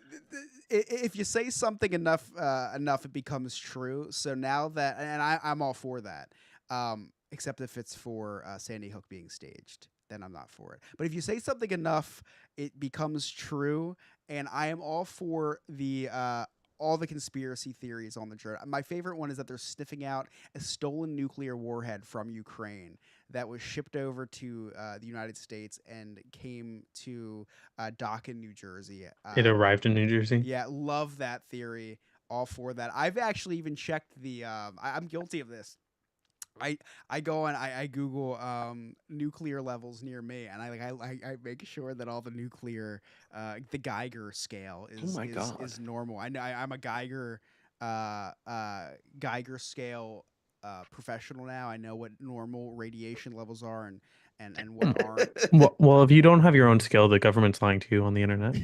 if you say something enough, it becomes true. So now that, and I'm all for that, except if it's for Sandy Hook being staged, then I'm not for it. But if you say something enough, it becomes true, and I am all for all the conspiracy theories on the drone. My favorite one is that they're sniffing out a stolen nuclear warhead from Ukraine that was shipped over to the United States and came to dock in New Jersey. It arrived in New Jersey? Yeah, love that theory. All for that. I've actually even checked I'm guilty of this. I go and I Google nuclear levels near me, and I make sure that all the nuclear the Geiger scale is normal. I know I'm a Geiger scale professional now. I know what normal radiation levels are and what aren't. Well, if you don't have your own scale, the government's lying to you on the internet.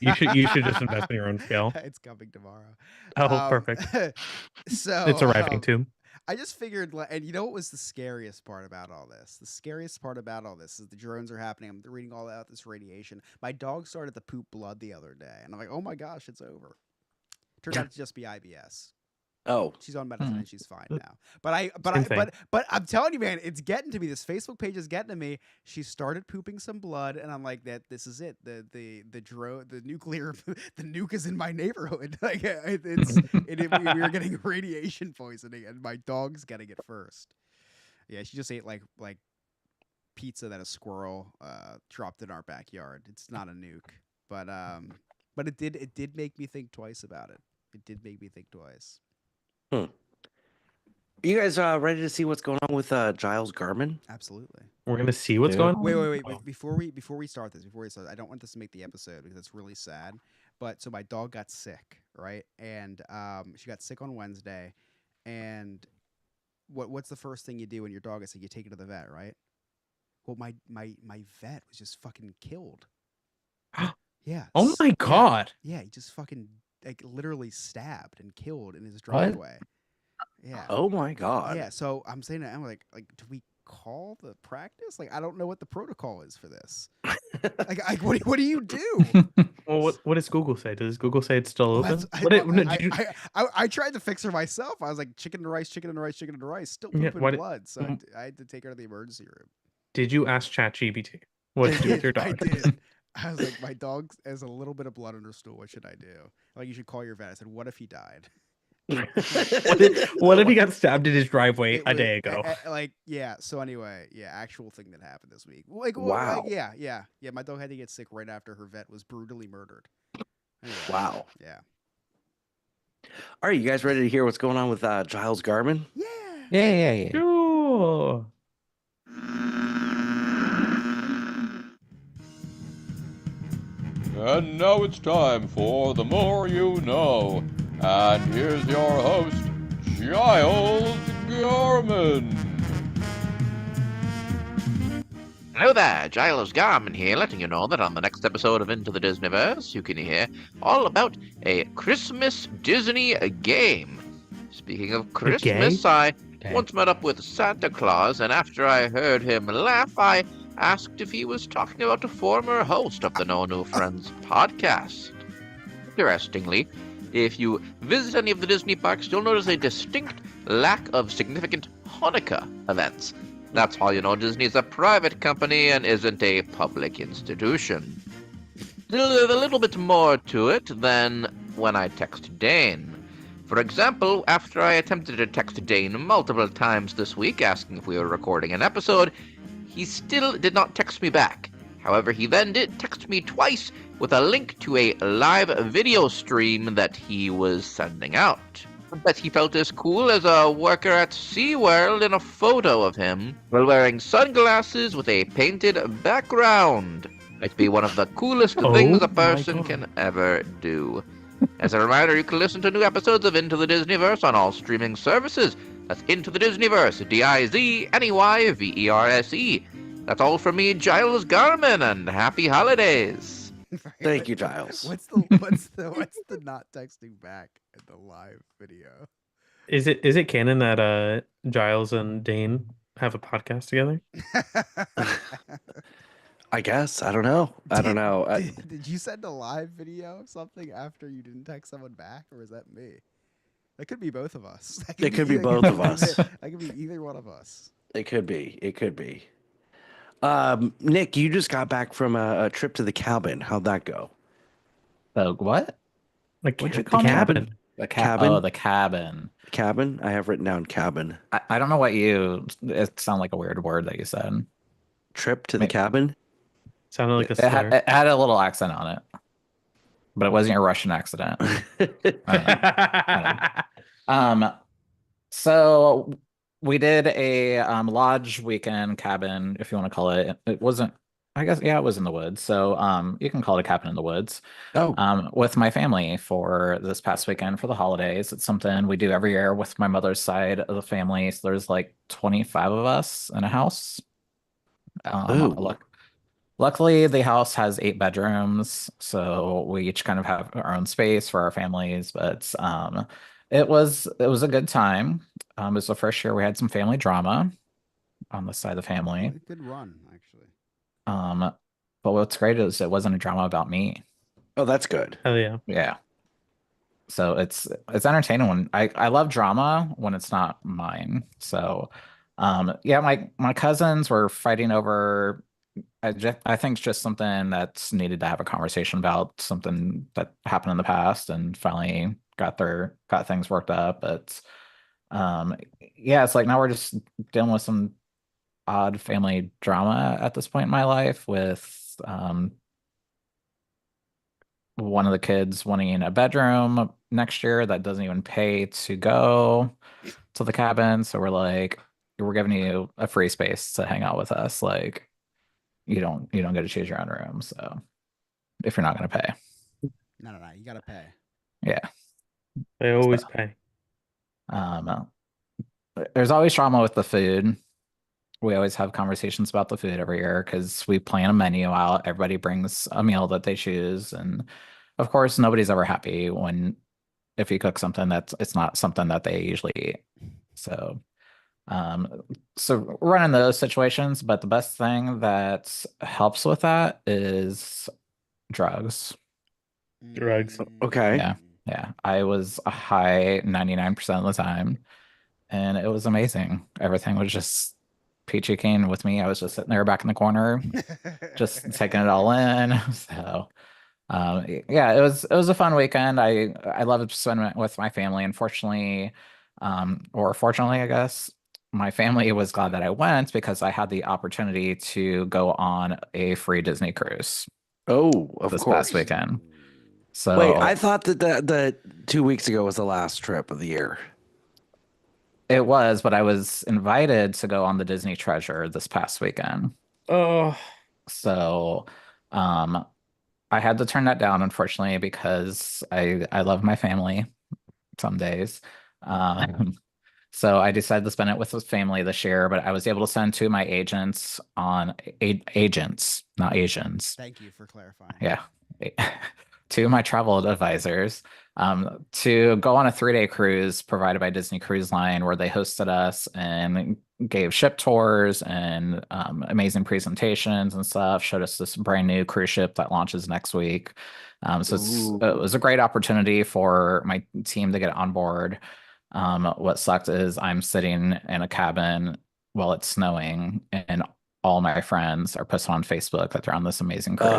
you should just invest in your own scale. It's coming tomorrow. Oh, perfect. So it's arriving too. I just figured, and you know what was the scariest part about all this? The scariest part about all this is the drones are happening. I'm reading all about this radiation. My dog started to poop blood the other day, and I'm like, oh my gosh, it's over. Turned out to just be IBS. Oh, she's on medicine and she's fine now. But I'm telling you, man, it's getting to me. This Facebook page is getting to me. She started pooping some blood, and I'm like, this is it. The nuclear, the nuke is in my neighborhood. Like we were getting radiation poisoning, and my dog's getting it first. Yeah, she just ate like pizza that a squirrel dropped in our backyard. It's not a nuke, but it did make me think twice about it. It did make me think twice. Are you guys ready to see what's going on with Giles Garman? Absolutely. We're gonna see what's going on. Wait. Before we start, I don't want this to make the episode because it's really sad. But so my dog got sick, right? And she got sick on Wednesday. And what's the first thing you do when your dog is sick? You take it to the vet, right? Well, my vet was just fucking killed. Yeah. Oh my god. Yeah, he just fucking literally stabbed and killed in his driveway. Yeah. Oh my god. Yeah. So I'm saying to Emma, do we call the practice? I don't know what the protocol is for this. What do you do? Well, what does Google say? Does Google say it's still open? I tried to fix her myself. I was like, chicken and rice, still pooping blood. So I had to take her to the emergency room. Did you ask ChatGPT what to do with your dog? I did. I was like, my dog has a little bit of blood on her stool. What should I do? You should call your vet. I said, what if he died? What if he got stabbed in his driveway a day ago? So anyway, actual thing that happened this week. Wow. Yeah. My dog had to get sick right after her vet was brutally murdered. Anyway, wow. Yeah. All right, you guys ready to hear what's going on with Giles Garman? Yeah. Sure. And now it's time for The More You Know. And here's your host, Giles Garman. Hello there, Giles Garman here, letting you know that on the next episode of Into the Disneyverse, you can hear all about a Christmas Disney game. Speaking of Christmas, I once met up with Santa Claus, and after I heard him laugh, I asked if he was talking about a former host of the No New Friends podcast. Interestingly, if you visit any of the Disney parks, you'll notice a distinct lack of significant Hanukkah events. That's how you know Disney's a private company and isn't a public institution. There's a little bit more to it than when I text Dane. For example, after I attempted to text Dane multiple times this week asking if we were recording an episode, he still did not text me back. However, he then did text me twice with a link to a live video stream that he was sending out. I bet he felt as cool as a worker at SeaWorld in a photo of him while wearing sunglasses with a painted background. Might be one of the coolest things a person can ever do. As a reminder, you can listen to new episodes of Into the Disneyverse on all streaming services. That's Into the Disneyverse, DIZNEYVERSE. That's all from me, Giles Garman, and happy holidays. Thank you, Giles. What's the not texting back in the live video? Is it canon that Giles and Dane have a podcast together? I guess. I don't know. Did you send a live video of something after you didn't text someone back, or is that me? That could be both of us. It could be both of us. That could be either one of us. It could be. Nick, you just got back from a trip to the cabin. How'd that go? The what? What'd you call me? cabin? The cabin. Oh, the cabin. Cabin? I have written down cabin. I don't know what it sounded like a weird word that you said. Trip to the cabin? Sounded like a slur. slur. It had a little accent on it, but it wasn't your Russian accent. So we did a lodge weekend cabin, if you want to call it. It wasn't, I guess, yeah, it was in the woods. So you can call it a cabin in the woods. With my family for this past weekend for the holidays. It's something we do every year with my mother's side of the family. So there's like 25 of us in a house. Luckily, the house has 8 bedrooms, so we each kind of have our own space for our families. But it was a good time. It was the first year we had some family drama on the side of the family. Good run, actually. But what's great is it wasn't a drama about me. Oh, that's good. Hell yeah. Yeah. So it's entertaining when I love drama when it's not mine. So yeah, my cousins were fighting over. I think it's just something that's needed to have a conversation about, something that happened in the past, and finally got things worked up. But yeah, it's like now we're just dealing with some odd family drama at this point in my life with one of the kids wanting a bedroom next year that doesn't even pay to go to the cabin. So we're like, we're giving you a free space to hang out with us. Like, you don't get to choose your own room. So if you're not going to pay. No, you got to pay. Yeah. They always pay. There's always drama with the food. We always have conversations about the food every year because we plan a menu out. Everybody brings a meal that they choose. And of course, nobody's ever happy if you cook something it's not something that they usually eat. So we're running those situations, but the best thing that helps with that is drugs. Okay. Yeah. I was a high 99% of the time, and it was amazing. Everything was just peachy keen with me. I was just sitting there back in the corner, just taking it all in. So yeah, it was a fun weekend. I loved spending it with my family. Unfortunately, or fortunately, I guess, my family was glad that I went because I had the opportunity to go on a free Disney cruise. Oh, of this course. past weekend. So wait, I thought that the 2 weeks ago was the last trip of the year. It was, but I was invited to go on the Disney Treasure this past weekend. Oh, so I had to turn that down, unfortunately, because I love my family some days. So I decided to spend it with the family this year, but I was able to send 2 of my agents agents, not Asians. Thank you for clarifying. Yeah. 2 of my travel advisors to go on a 3-day cruise provided by Disney Cruise Line, where they hosted us and gave ship tours and amazing presentations and stuff, showed us this brand new cruise ship that launches next week. So it was a great opportunity for my team to get on board. What sucked is I'm sitting in a cabin while it's snowing, and all my friends are posting on Facebook that they're on this amazing cruise.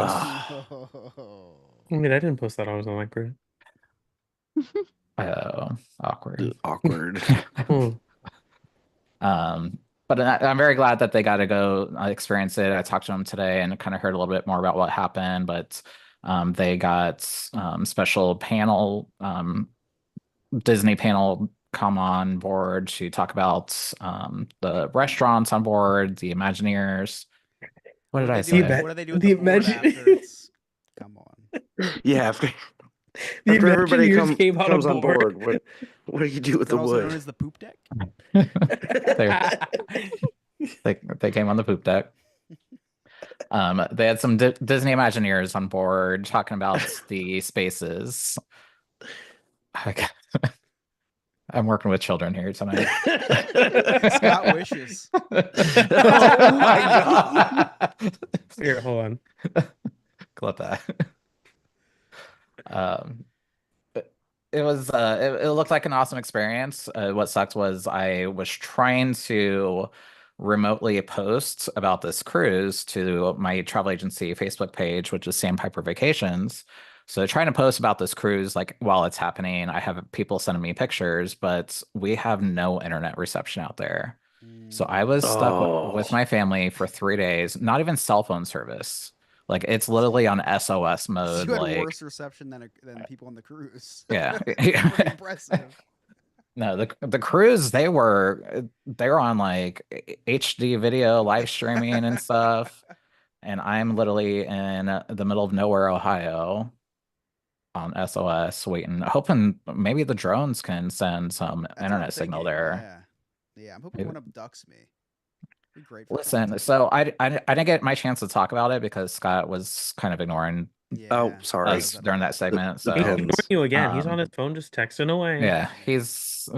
I mean, I didn't post that I was on my cruise. Oh, awkward. Awkward. But I'm very glad that they got to go experience it. I talked to them today and kind of heard a little bit more about what happened, but they got special panel, Disney panel come on board to talk about the restaurants on board, the Imagineers. What did I say? What do they do with the board after it's... Come on. Yeah. The After everybody Imagineers came on comes on board. board, what do you do with Is it the also known wood? as the poop deck? They came on the poop deck. They had some Disney Imagineers on board talking about the spaces. I'm working with children here tonight. Scott wishes. Oh my god! Here, hold on. Clip that. It was it looked like an awesome experience. What sucked was I was trying to remotely post about this cruise to my travel agency Facebook page, which is Sandpiper Vacations. So trying to post about this cruise like while it's happening, I have people sending me pictures, but we have no internet reception out there. So I was stuck with my family for 3 days, not even cell phone service. Like it's literally on SOS mode. You had like worse reception than people on the cruise. Yeah. Pretty impressive. No, the cruise they were on like HD video live streaming and stuff, and I'm literally in the middle of nowhere, Ohio, on SOS, hoping maybe the drones can send some internet signal there. Yeah, I'm hoping one abducts me. Be great for Listen, content. so I didn't get my chance to talk about it because Scott was kind of ignoring Oh, sorry. us during that segment. So He's ignoring you again. He's on his phone just texting away. Yeah, he's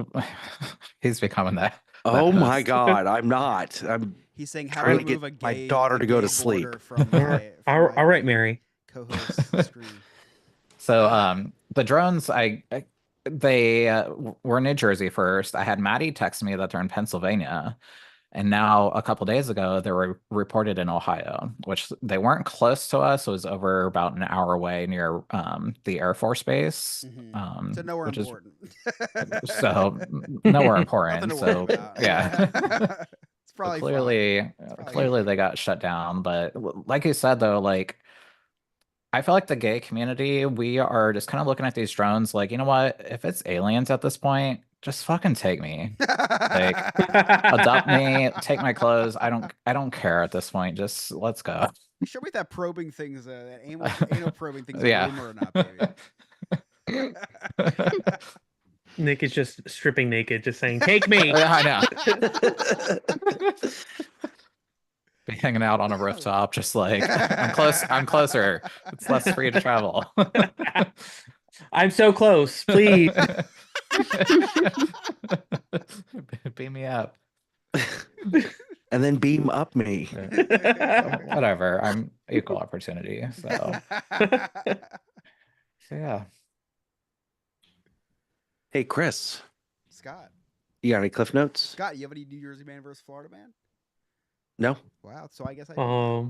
becoming that. Oh my god, I'm not. I'm He's saying how trying to to remove get a my gay, daughter to go to sleep. From my, all right, Mary. Co-host screen. So the drones, they were in New Jersey first. I had Maddie text me that they're in Pennsylvania. And now a couple days ago, they were reported in Ohio, which they weren't close to us. It was over about an hour away near the Air Force Base. So nowhere which important. So nowhere important. Nothing to worry So about. yeah. It's probably clearly they got shut down. But like you said, though, like I feel like the gay community, we are just kind of looking at these drones like, you know what? If it's aliens at this point, just fucking take me. Like adopt me, take my clothes. I don't care at this point. Just let's go. Show me that probing things, that anal probing things, Yeah. rumor or not, baby. Nick is just stripping naked, just saying, "Take me." I know. Be hanging out on a rooftop, just like I'm closer. It's less free to travel. I'm so close, please. Beam me up. And then beam up me. Whatever. I'm equal opportunity. So yeah. Hey, Chris. Scott. You got any cliff notes? Scott, you have any New Jersey man versus Florida man? No. Wow. So I guess I.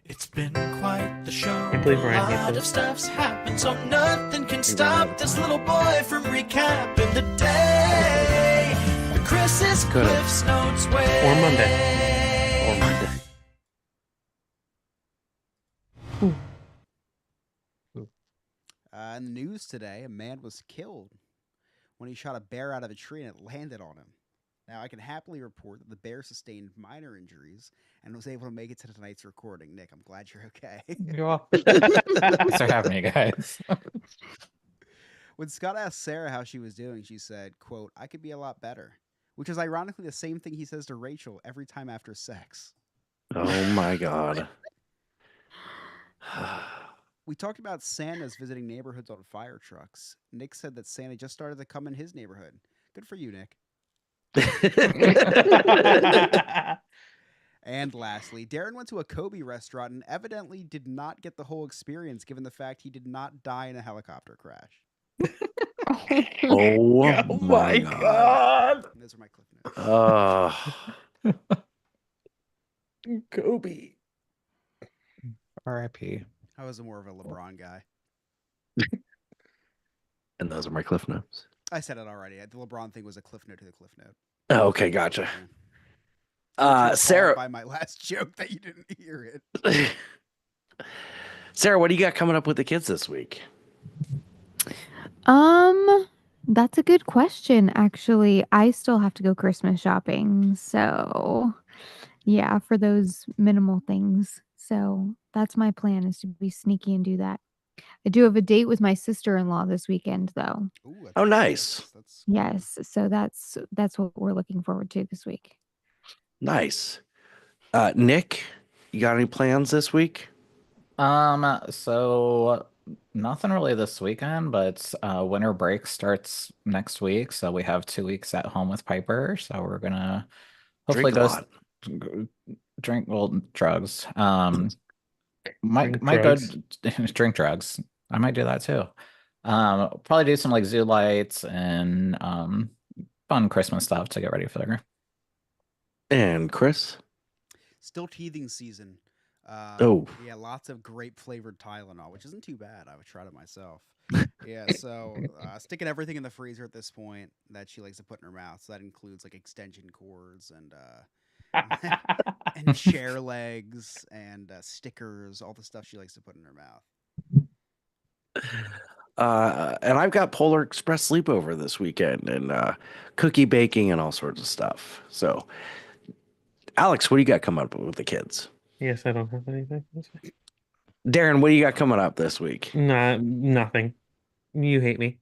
It's been quite the show. I believe A Ryan hates lot it. of stuff's happened, so nothing can stop this little boy from recapping the day. The Chris's Cliff's Notes way. Or Monday. In the news today, a man was killed when he shot a bear out of a tree and it landed on him. Now, I can happily report that the bear sustained minor injuries and was able to make it to tonight's recording. Nick, I'm glad you're okay. You're welcome. Thanks for having me, guys. When Scott asked Sarah how she was doing, she said, quote, "I could be a lot better," which is ironically the same thing he says to Rachel every time after sex. Oh my god. We talked about Santas visiting neighborhoods on fire trucks. Nick said that Santa just started to come in his neighborhood. Good for you, Nick. And lastly, Darren went to a Kobe restaurant and evidently did not get the whole experience given the fact he did not die in a helicopter crash. Oh my god. Those are my clip notes. Kobe. R.I.P. I was more of a LeBron guy. And those are my cliff notes. I said it already. The LeBron thing was a cliff note to the cliff note. Oh, okay, gotcha. Sarah, by my last joke that you didn't hear it. Sarah, what do you got coming up with the kids this week? That's a good question, actually. I still have to go Christmas shopping. So, yeah, for those minimal things. So, that's my plan, is to be sneaky and do that. I do have a date with my sister-in-law this weekend, though. Ooh, Oh, nice. Yes, so that's what we're looking forward to this week. Nice. Nick, you got any plans this week? So nothing really this weekend, but winter break starts next week, so we have 2 weeks at home with Piper. So we're gonna hopefully Drink a lot. drink drugs. Drink might drugs. go drink drugs. I might do that too. Probably do some like zoo lights and fun Christmas stuff to get ready for the. And Chris? Still teething season. Yeah, lots of grape flavored Tylenol, which isn't too bad. I would try it myself. Yeah, so sticking everything in the freezer at this point that she likes to put in her mouth. So that includes like extension cords and and chair legs and stickers, all the stuff she likes to put in her mouth. And I've got Polar Express sleepover this weekend and cookie baking and all sorts of stuff. So, Alex, what do you got coming up with the kids? Yes, I don't have anything. Darren, what do you got coming up this week? Nothing. You hate me.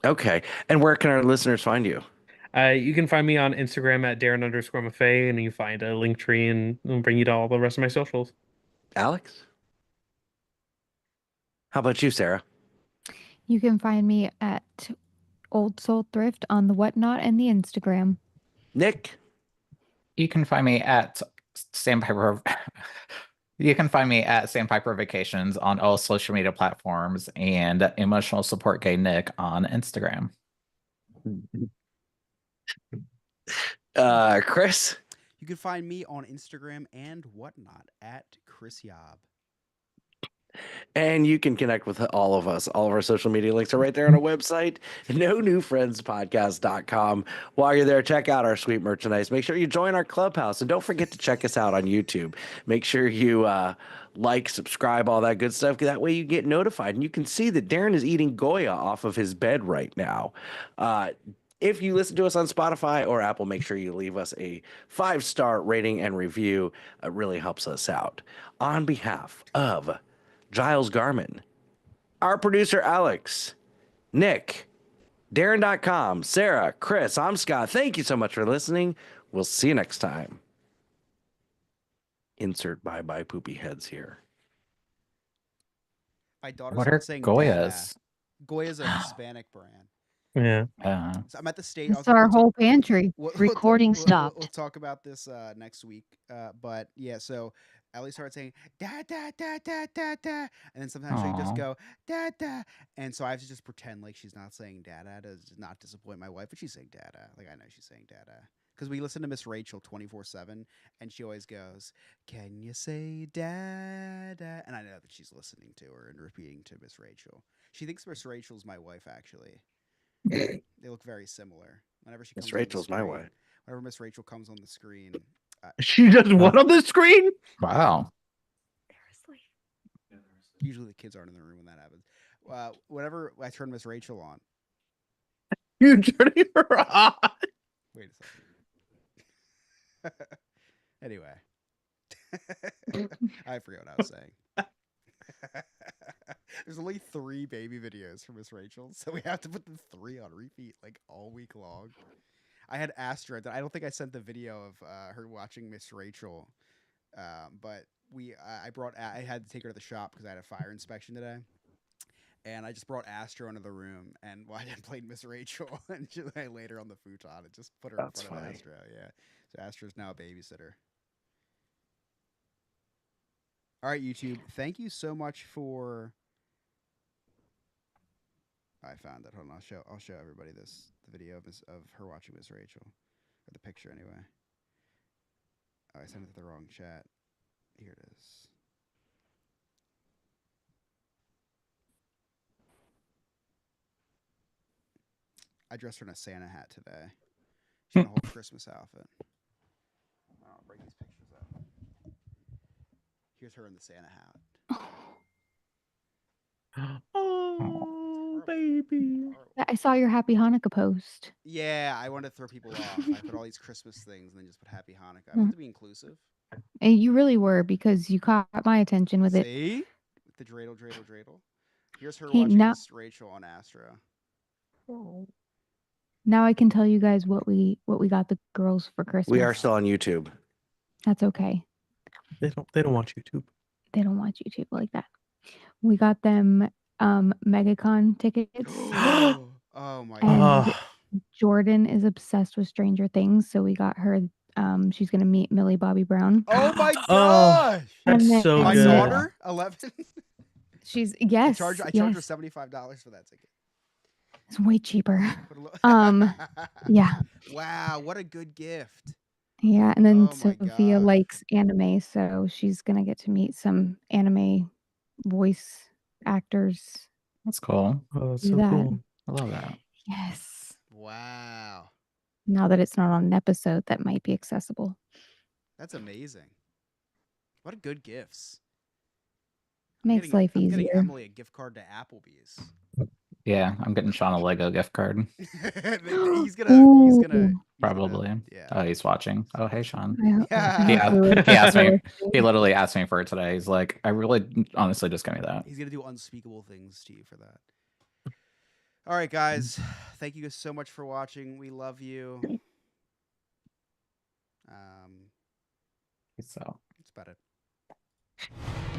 Okay. And where can our listeners find you? You can find me on Instagram at Darren_Maffei, and you find a link tree and it'll bring you to all the rest of my socials. Alex? How about you, Sarah? You can find me at Old Soul Thrift on the Whatnot and the Instagram. Nick? You can find me at Sandpiper. You can find me at Sandpiper Vacations on all social media platforms and Emotional Support Gay Nick on Instagram. Chris? You can find me on Instagram and Whatnot at Chris Yob. And you can connect with all of us. All of our social media links are right there on our website, nonewfriendspodcast.com. While you're there, check out our sweet merchandise. Make sure you join our clubhouse. And don't forget to check us out on YouTube. Make sure you like, subscribe, all that good stuff. That way you get notified. And you can see that Darren is eating Goya off of his bed right now. If you listen to us on Spotify or Apple, make sure you leave us a 5-star rating and review. It really helps us out. On behalf of Giles Garman, our producer Alex, Nick, Darren.com, Sarah, Chris, I'm Scott. Thank you so much for listening. We'll see you next time. Insert bye-bye poopy heads here. My daughter What are started saying Goyas? Goya's a Hispanic brand. Yeah. So I'm at the state. It's our whole pantry. Recording stopped. We'll talk about this next week. But yeah, so Ellie started saying da da da da da da, and then sometimes she'll just go da da, and so I have to just pretend like she's not saying dada to not disappoint my wife, but she's saying dada. Like I know she's saying dada because we listen to Miss Rachel 24/7, and she always goes, "Can you say dada?" And I know that she's listening to her and repeating to Miss Rachel. She thinks Miss Rachel's my wife, actually. They look very similar. Whenever she comes Miss Rachel's my wife. Whenever Miss Rachel comes on the screen, She does what on the screen? Wow. Usually the kids aren't in the room when that happens. Whenever I turn Miss Rachel on, You turning her on? wait a second. Anyway, I forgot what I was saying. There's only 3 baby videos for Miss Rachel, so we have to put the 3 on repeat like all week long. I had Astra. I don't think I sent the video of her watching Miss Rachel, but I had to take her to the shop because I had a fire inspection today, and I just brought Astra into the room and I played Miss Rachel, and I laid her on the futon and just put her in front of Astra. Yeah, so Astra's now a babysitter. All right, YouTube. Thank you so much for. I found it. Hold on. I'll show everybody the video of her watching Miss Rachel, or the picture anyway. Oh, I sent it to the wrong chat. Here it is. I dressed her in a Santa hat today. She had a whole Christmas outfit. I'll break these pictures up. Here's her in the Santa hat. Oh, baby. I saw your Happy Hanukkah post. Yeah, I wanted to throw people off. I put all these Christmas things and then just put Happy Hanukkah. I wanted to be inclusive. And you really were, because you caught my attention with it. See? With the dreidel, dreidel, dreidel. Here's her Hey, watching now- Miss Rachel on Astro. Now I can tell you guys what we got the girls for Christmas. We are still on YouTube. That's okay. They don't watch YouTube. They don't watch YouTube like that. We got them MegaCon tickets. Oh my And god. Jordan is obsessed with Stranger Things, so we got her. She's gonna meet Millie Bobby Brown. Oh my Oh, gosh. that's so My good. daughter, 11. She's yes. I charge her yes. $75 for that ticket. It's way cheaper. Put a Yeah. Wow, what a good gift. Yeah, and then Oh my Sophia gosh. likes anime, so she's gonna get to meet some anime voice actors. That's cool. Oh, that's Do so that. cool. I love that. Yes. Wow. Now that it's not on an episode, that might be accessible. That's amazing. What a good gifts. Makes life I'm getting easier. Emily a gift card to Applebee's. Yeah, I'm getting Sean a Lego gift card. he's gonna Probably. yeah. Oh, he's watching. Oh, hey, Sean. Yeah. He asked me. He literally asked me for it today. He's like, I really, honestly, just give me that. He's gonna do unspeakable things to you for that. All right, guys. Thank you so much for watching. We love you. So. That's about it.